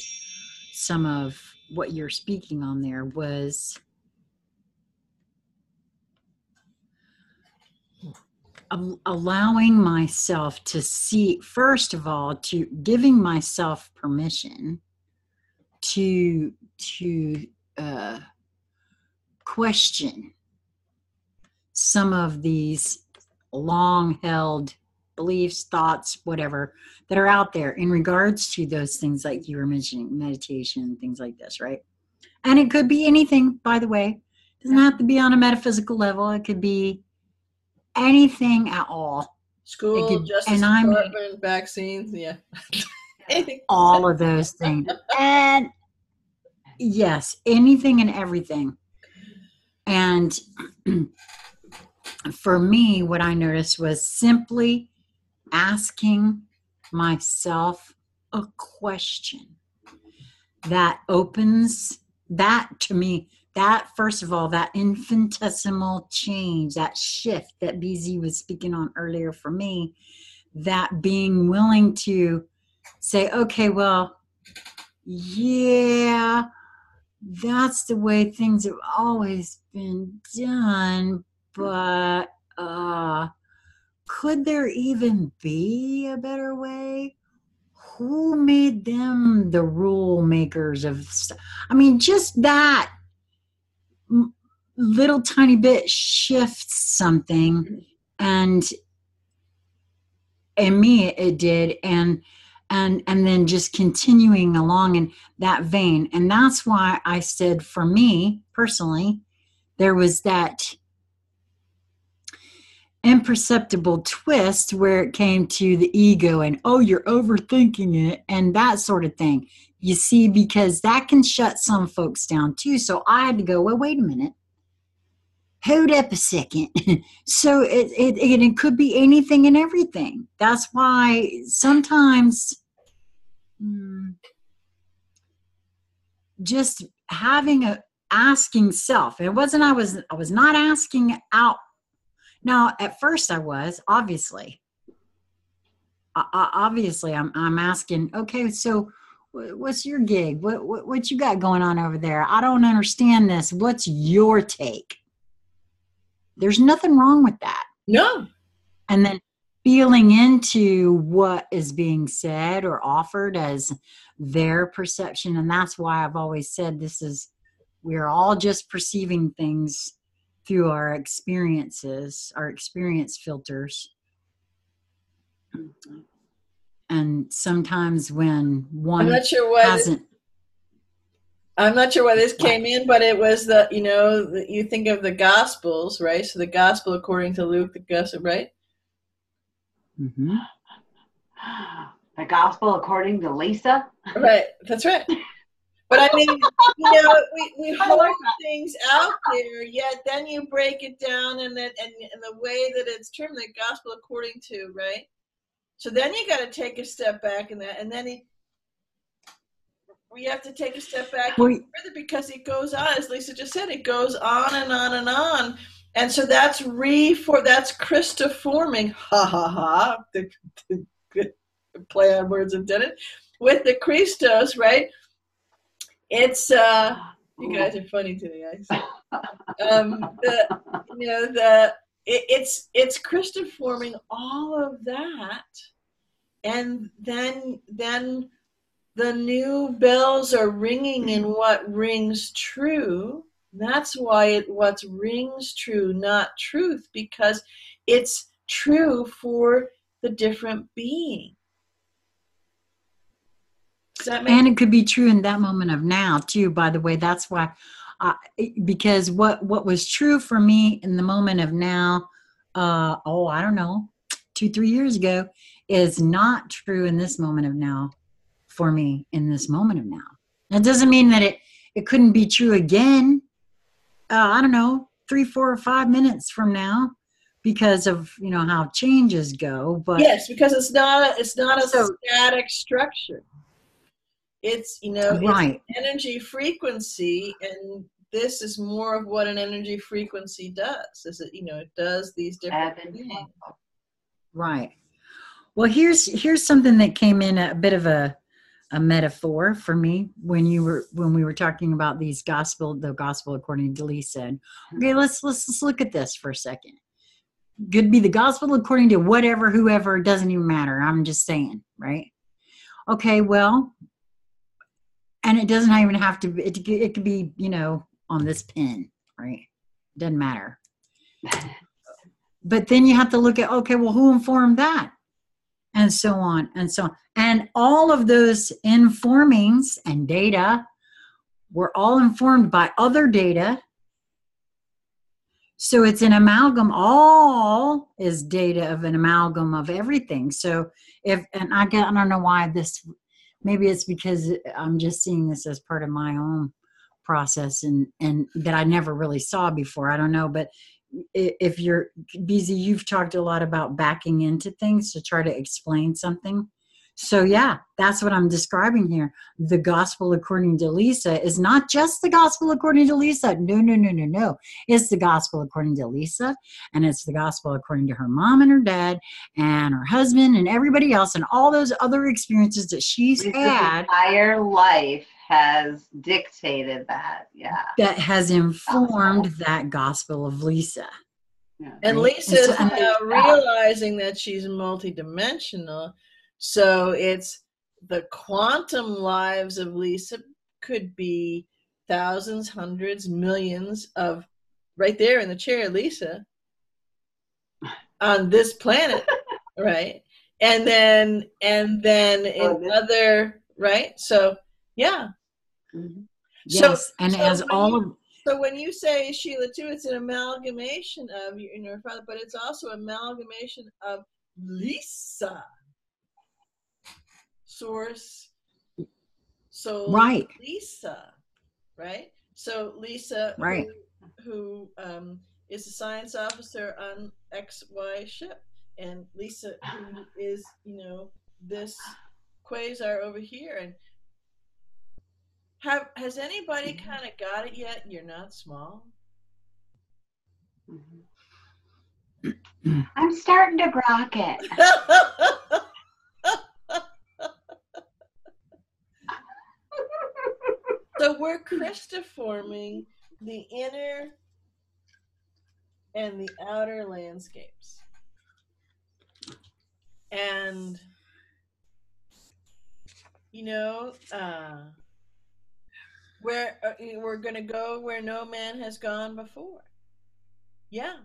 S1: some of what you're speaking on there was allowing myself to see, first of all, to giving myself permission to question some of these long-held beliefs, thoughts, whatever, that are out there in regards to those things like you were mentioning, meditation, things like this, right? And it could be anything, by the way. It doesn't have to be on a metaphysical level. It could be anything at all.
S2: School, Justice Department, vaccines, yeah.
S1: All of those things. And yes, anything and everything. And for me, what I noticed was simply asking myself a question that opens that, to me, that first of all, that infinitesimal change, that shift that BZ was speaking on earlier for me, that being willing to say, okay, well, yeah, that's the way things have always been done, but could there even be a better way? Who made them the rule makers of stuff? I mean, just that little tiny bit shifts something, and me it did, and then just continuing along in that vein. And that's why I said, for me personally, there was that imperceptible twist where it came to the ego and, oh, you're overthinking it and that sort of thing. You see, because that can shut some folks down too. So I had to go, well, wait a minute. Hold up a second. So it could be anything and everything. That's why sometimes just having asking self. It wasn't, I was not asking out. Now, at first I was, obviously. Obviously, I'm asking, okay, so what's your gig? What you got going on over there? I don't understand this. What's your take? There's nothing wrong with that.
S2: No.
S1: And then feeling into what is being said or offered as their perception. And that's why I've always said we're all just perceiving things through our experiences, our experience filters. And sometimes when one
S2: I'm not sure why this came in, but it was you think of the Gospels, right? So the Gospel according to Luke, the Gospel, right?
S1: Mm-hmm.
S3: The Gospel according to Lisa.
S2: Right, that's right. But I mean, we hold things out there, yet then you break it down and the way that it's termed, the Gospel according to, right? So then you got to take a step back and then we have to take a step back further, because it goes on, as Lisa just said, it goes on and on and on. And so that's Crysta-forming, ha ha ha, the play on words intended, with the crys-stos, right? It's you guys are funny today. It's Crysta-forming all of that, and then the new bells are ringing in what rings true. That's why what rings true, not truth, because it's true for the different being.
S1: And it could be true in that moment of now too, by the way. That's why, because what was true for me in the moment of now, I don't know, 2-3 years ago, is not true in this moment of now for me in this moment of now. That doesn't mean that it couldn't be true again, I don't know, 3, 4, or 5 minutes from now, because of how changes go. But
S2: yes, because it's not a static structure. It's
S1: right.
S2: It's energy frequency, and this is more of what an energy frequency does. Is it does these different things.
S1: Right. Well, here's something that came in, a bit of a metaphor for me when we were talking about the gospel according to Lisa. Okay, let's look at this for a second. Could be the gospel according to whoever, doesn't even matter. I'm just saying, right? Okay, well, and it doesn't even have to be, it could be, on this pin, right? Doesn't matter. But then you have to look at, okay, well, who informed that? And so on and so on. And all of those informings and data were all informed by other data. So it's an amalgam. All is data of an amalgam of everything. So I don't know why maybe it's because I'm just seeing this as part of my own process and that I never really saw before. I don't know, but if you're busy, you've talked a lot about backing into things to try to explain something. So yeah, that's what I'm describing here. The gospel according to Lisa is not just the gospel according to Lisa. No. It's the gospel according to Lisa, and it's the gospel according to her mom and her dad and her husband and everybody else and all those other experiences that she's had.
S3: Entire life has dictated that. Yeah.
S1: That has informed that gospel of Lisa.
S2: Yeah. And Lisa is now realizing that she's multidimensional. So it's the quantum lives of Lisa could be thousands, hundreds, millions of, right there in the chair, Lisa, on this planet, right? And then in other, right? So yeah.
S1: Mm-hmm. Yes,
S2: so when you say, Sheila, too, it's an amalgamation of your father, but it's also amalgamation of Lisa. Source, soul,
S1: right.
S2: Lisa, right? So Lisa,
S1: right,
S2: who is a science officer on XY ship, and Lisa, who is this quasar over here, and Has anybody kind of got it yet? You're not small.
S3: I'm starting to grok it.
S2: So we're Crysta-forming the inner and the outer landscapes. And, you know, where we're going to go where no man has gone before. Yeah.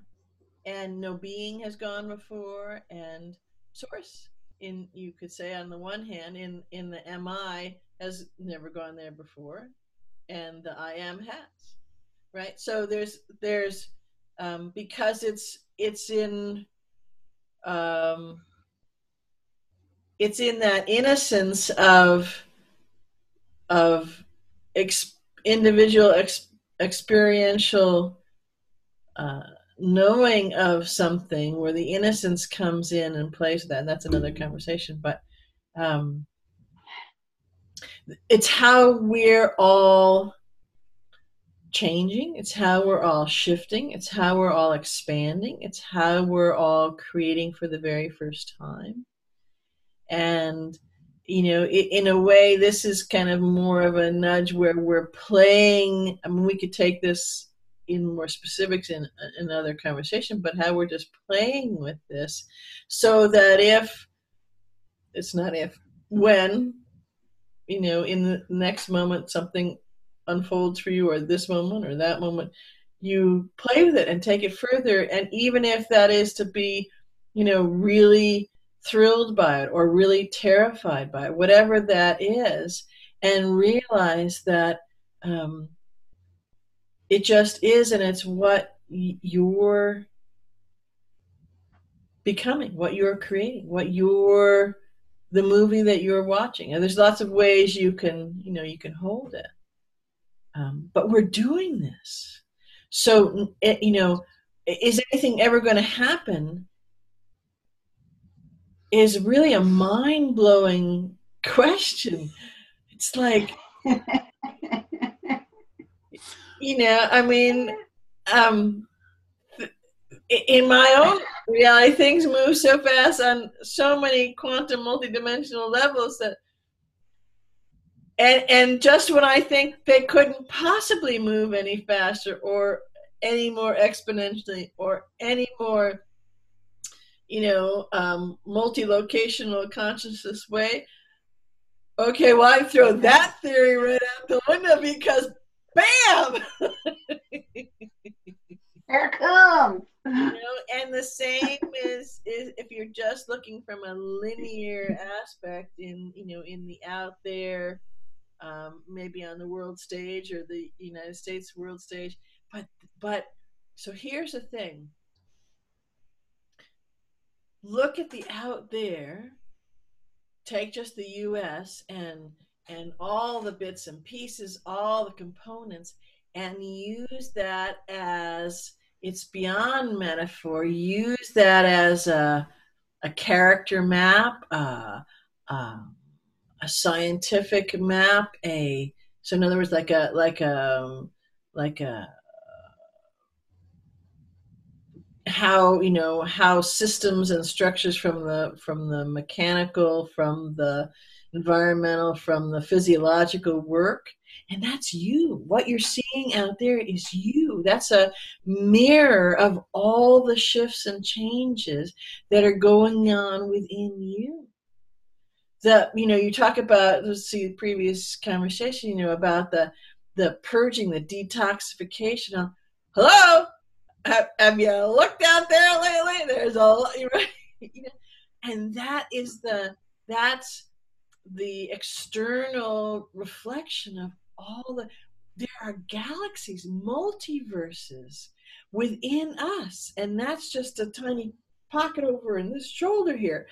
S2: And no being has gone before, and source, in, you could say, on the one hand, in the MI has never gone there before, and the I am has, right? So there's because it's in that innocence of individual experiential knowing of something, where the innocence comes in and plays that. And that's another conversation, but it's how we're all changing, it's how we're all shifting, it's how we're all expanding, it's how we're all creating for the very first time. And, you know, in a way, this is kind of more of a nudge where we're playing. I mean, we could take this in more specifics in another conversation, but how we're just playing with this, so that when, you know, in the next moment something unfolds for you, or this moment or that moment, you play with it and take it further. And even if that is to be, you know, really thrilled by it or really terrified by it, whatever that is, and realize that it just is, and it's what you're becoming, what you're creating, the movie that you're watching. And there's lots of ways you can hold it. But we're doing this. So, you know, is anything ever going to happen is really a mind-blowing question. It's like, you know, I mean, in my own reality, things move so fast on so many quantum multidimensional levels that, and just when I think they couldn't possibly move any faster or any more exponentially or any more, you know, multi-locational consciousness way, okay, well, I throw that theory right out the window, because bam!
S3: Here it comes.
S2: You know, and the same is if you're just looking from a linear aspect in the out there, maybe on the world stage or the United States world stage, but so here's the thing. Look at the out there, take just the US and all the bits and pieces, all the components, and use that as, it's beyond metaphor, use that as a character map, a scientific map, so in other words, like a how systems and structures, from the mechanical, from the environmental, from the physiological work. And that's you. What you're seeing out there is you. That's a mirror of all the shifts and changes that are going on within you. You talk about, let's see, the previous conversation, about the purging, the detoxification. Hello? Have you looked out there lately? There's a lot, right? And that's the external reflection of there are galaxies, multiverses within us, and that's just a tiny pocket over in this shoulder here,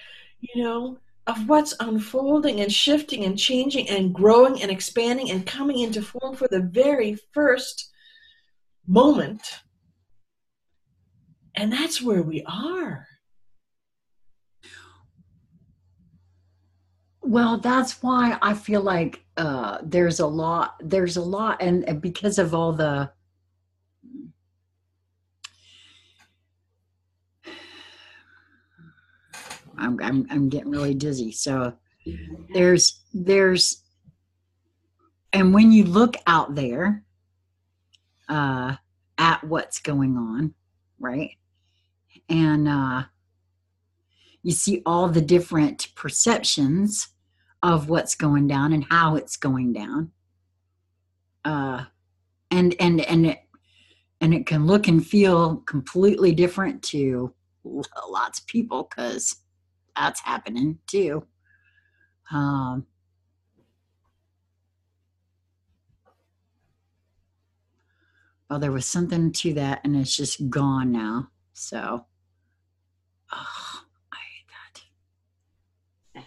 S2: of what's unfolding and shifting and changing and growing and expanding and coming into form for the very first moment. And that's where we are.
S1: Well, that's why I feel like there's a lot, and because of all the, I'm getting really dizzy. So there's, and when you look out there at what's going on, right? And you see all the different perceptions of what's going down and how it's going down. And it can look and feel completely different to lots of people, because that's happening too. Well, there was something to that, and it's just gone now. So, I hate that.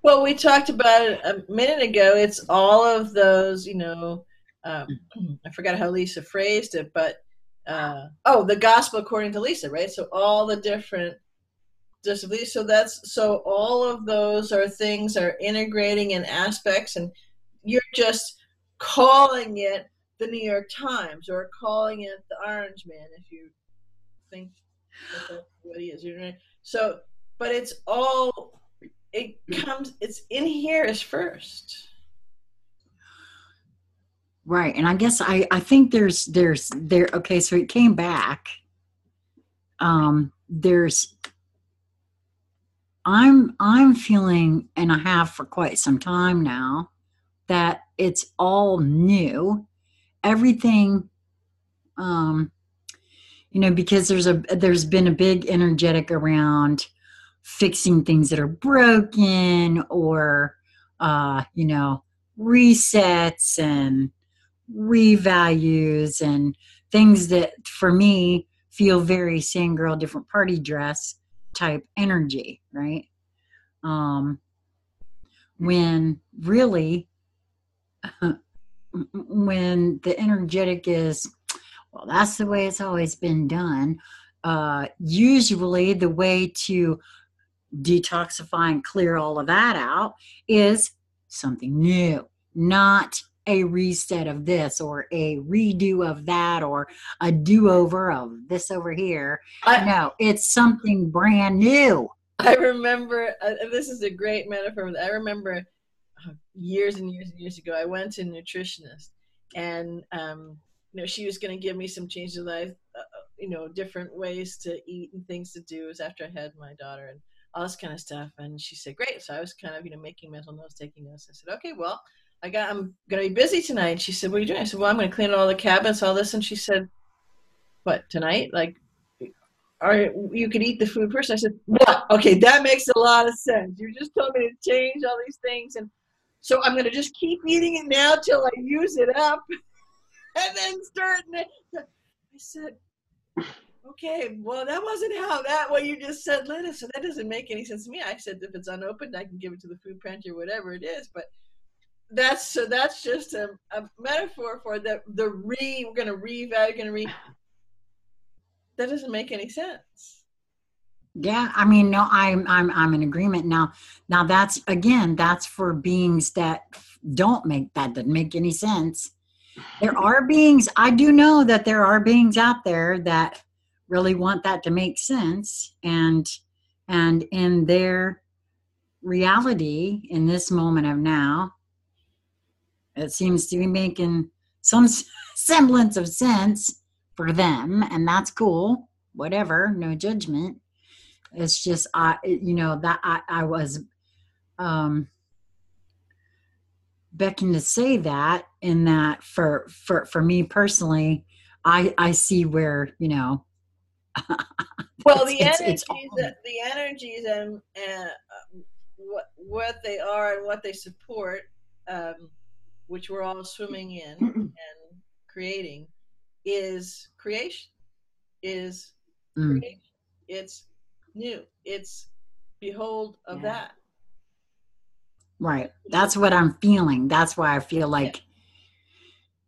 S2: Well, we talked about it a minute ago. It's all of those, I forgot how Lisa phrased it, but the gospel according to Lisa, right? So all the different, so all of those are integrating in aspects, and you're just calling it the New York Times or calling it the Orange Man if you think that's what he is. So, but it's in here as first.
S1: Right. And I guess I think there's okay, so it came back. I'm feeling, and I have for quite some time now, that it's all new. Everything, because there's been a big energetic around fixing things that are broken, or resets and revalues and things that for me feel very same girl different party dress type energy, right? When really when the energetic is, well, that's the way it's always been done. Usually the way to detoxify and clear all of that out is something new, not a reset of this or a redo of that or a do-over of this over here. No, it's something brand new.
S2: I remember, this is a great metaphor. I remember years and years and years ago, I went to a nutritionist, and she was going to give me some changes in life, different ways to eat and things to do. It was after I had my daughter and all this kind of stuff. And she said, great. So I was kind of, making mental notes, taking notes. I said, okay, well, I'm going to be busy tonight. She said, what are you doing? I said, well, I'm going to clean all the cabinets, all this. And she said, what, tonight? Like, you could eat the food first. I said, what? Okay, that makes a lot of sense. You just told me to change all these things. And so I'm going to just keep eating it now till I use it up and then start. I said, okay, well, that wasn't what you just said, Linda. So that doesn't make any sense to me. I said, if it's unopened, I can give it to the food pantry or whatever it is. But that's just a metaphor for we're going to revalue, that doesn't make any sense.
S1: Yeah, I mean, no, I'm in agreement now. Now that's for beings that doesn't make any sense. There are beings, I do know that there are beings out there that really want that to make sense, and in their reality in this moment of now, it seems to be making some semblance of sense for them, and that's cool. Whatever, no judgment. It's just I was beckoned to say that, in that for me personally, I see where
S2: well, the energies and what they are and what they support, which we're all swimming in and creating, is creation. Creation. It's new. It's behold of that.
S1: Right. That's what I'm feeling. That's why I feel like,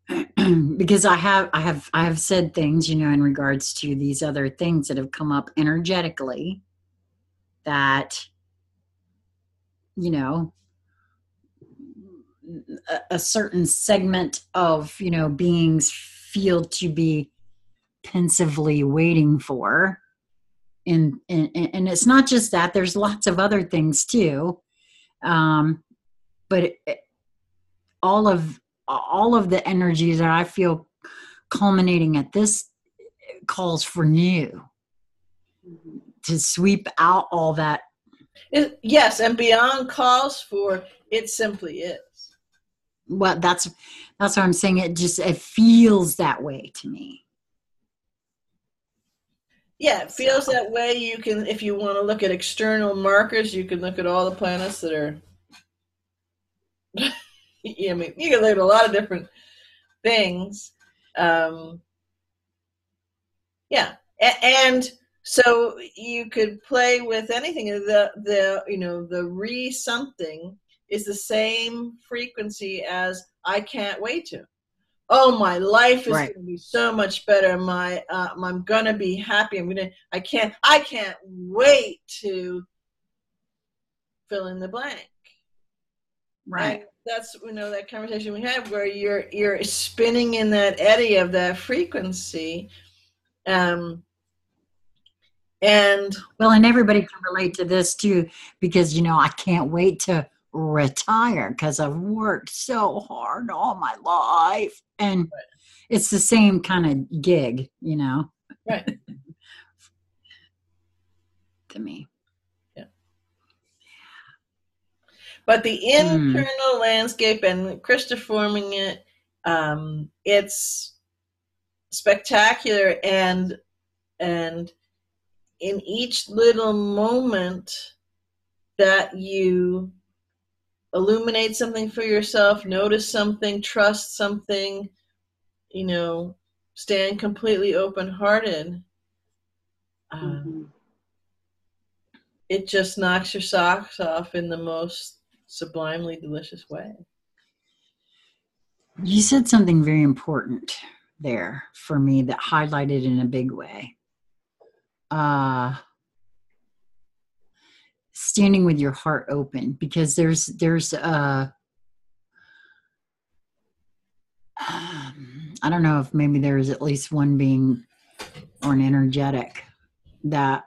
S1: because I have said things, in regards to these other things that have come up energetically, that, a certain segment of, you know, beings feel to be pensively waiting for. And it's not just that, there's lots of other things too. But all of the energies that I feel culminating at this calls for new, to sweep out all that.
S2: Yes, and beyond calls for, it simply is.
S1: Well, that's what I'm saying. It feels that way to me.
S2: Yeah, it feels that way. You can, if you want to look at external markers, you can look at all the planets that are, I mean, you can look at a lot of different things. Yeah. And so you could play with anything. The re something is the same frequency as I can't wait to. Oh, my life is going to be so much better. I'm going to be happy. I can't wait to fill in the blank.
S1: Right.
S2: And that's, that conversation we had where you're spinning in that eddy of that frequency. And
S1: everybody can relate to this too, because, I can't wait to retire because I've worked so hard all my life. And it's the same kind of gig,
S2: Right.
S1: To me.
S2: Yeah. But the internal landscape and Crysta-forming it, it's spectacular, and in each little moment that you illuminate something for yourself, notice something, trust something, stand completely open-hearted, it just knocks your socks off in the most sublimely delicious way.
S1: You said something very important there for me that highlighted in a big way. Standing with your heart open, because there's I don't know if maybe there's at least one being or an energetic that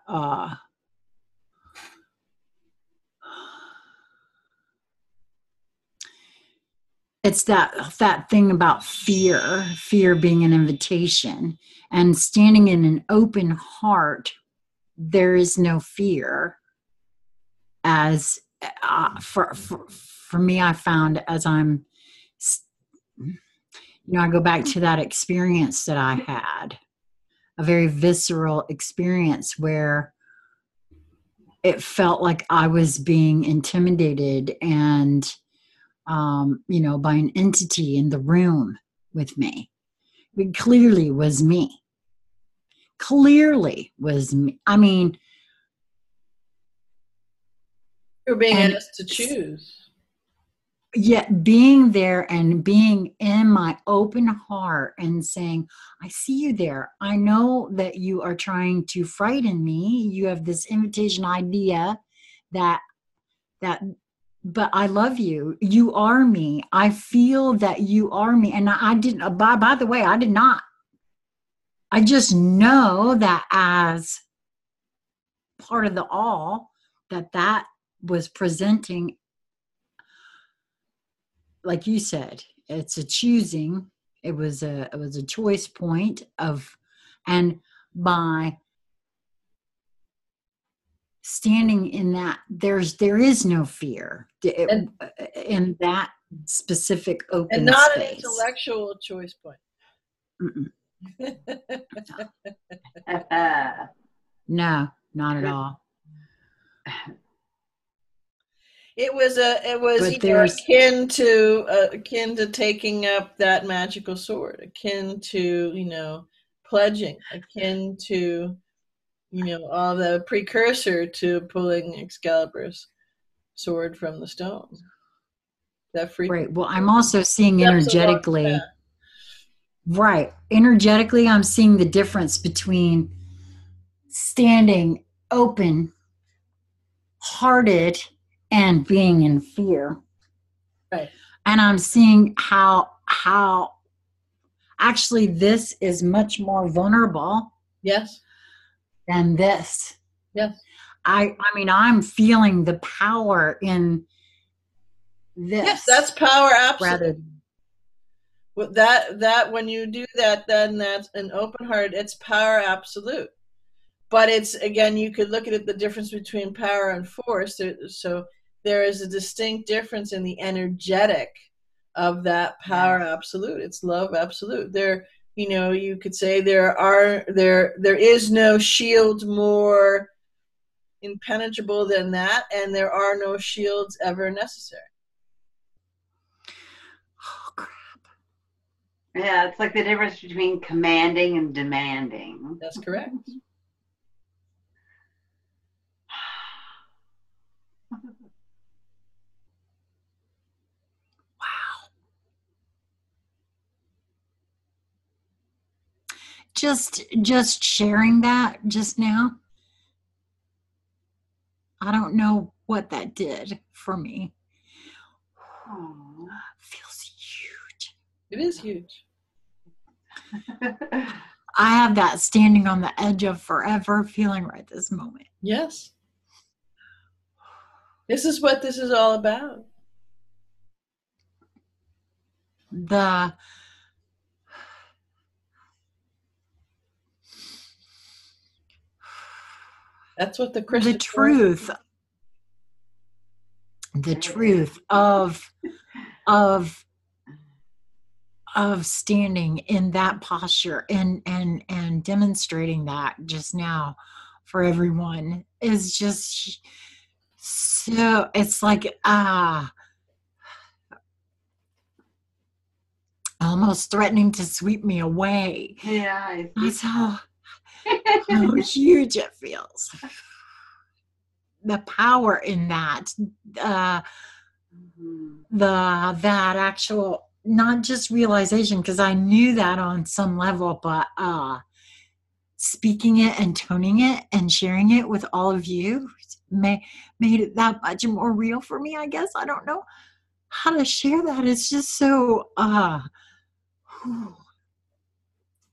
S1: it's that thing about fear being an invitation, and standing in an open heart, there is no fear. As for me, I found as I'm, I go back to that experience that I had, a very visceral experience where it felt like I was being intimidated and, by an entity in the room with me. It clearly was me. I mean,
S2: you're being asked to choose.
S1: Yet being there and being in my open heart and saying, I see you there. I know that you are trying to frighten me. You have this invitation idea that, but I love you. You are me. I feel that you are me. And I didn't, by the way, I did not. I just know that as part of the all, that was presenting, like you said, it's a choosing. It was a choice point of, and by standing in that, there is no fear in that specific open
S2: and not
S1: space.
S2: An intellectual choice point.
S1: No, not at all.
S2: It was akin to taking up that magical sword, akin to pledging, akin to all the precursor to pulling Excalibur's sword from the stone. That
S1: right. Well, I'm also seeing energetically. Right, energetically, I'm seeing the difference between standing open-hearted and being in fear.
S2: Right.
S1: And I'm seeing how actually this is much more vulnerable
S2: Yes.
S1: than this.
S2: Yes.
S1: I mean, I'm feeling the power in this.
S2: Yes, that's power, absolutely.
S1: Rather,
S2: that when you do that, then that's an open heart. It's power absolute. But it's, again, you could look at it, the difference between power and force. So there is a distinct difference in the energetic of that power absolute. It's love absolute. There, you could say there is no shield more impenetrable than that, and there are no shields ever necessary.
S1: oh crap.
S3: Yeah, it's like the difference between commanding and demanding.
S2: That's correct.
S1: Wow. Just sharing that just now, I don't know what that did for me.
S3: Oh.
S1: Feels huge.
S2: It is huge.
S1: I have that standing on the edge of forever feeling right this moment.
S2: Yes. This is what this is all about. That's what the
S1: truth of standing in that posture and demonstrating that just now for everyone is just so, it's like almost threatening to sweep me away.
S3: Yeah,
S1: that's how huge it feels. The power in that, that actual, not just realization, because I knew that on some level, but speaking it and toning it and sharing it with all of you made it that much more real for me, I guess. I don't know how to share that. It's just so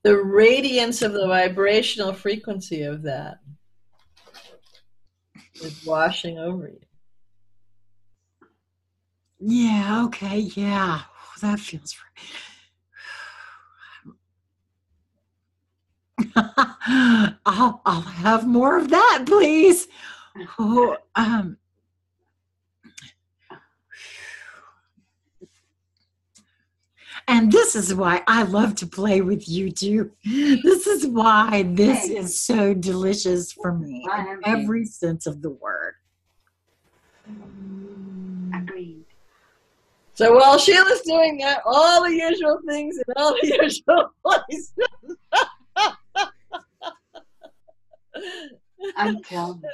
S2: the radiance of the vibrational frequency of that is washing over you.
S1: Yeah, okay, yeah. That feels right. I'll have more of that, please. Oh, and this is why I love to play with you too. This is why this is so delicious for me in every sense of the word.
S3: Agreed.
S2: So while Sheila's doing that, all the usual things in all the usual places.
S3: I'm telling you.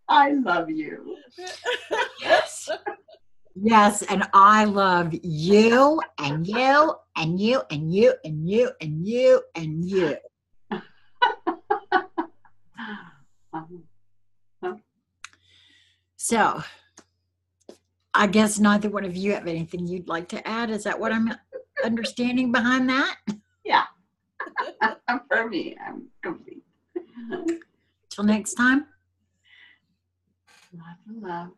S3: I love you.
S1: Yes. Yes, and I love you and you and you and you and you and you and you. So, I guess neither one of you have anything you'd like to add. Is that what I'm understanding behind that?
S3: Yeah. For me, I'm complete.
S1: Till next time.
S3: Lots of love.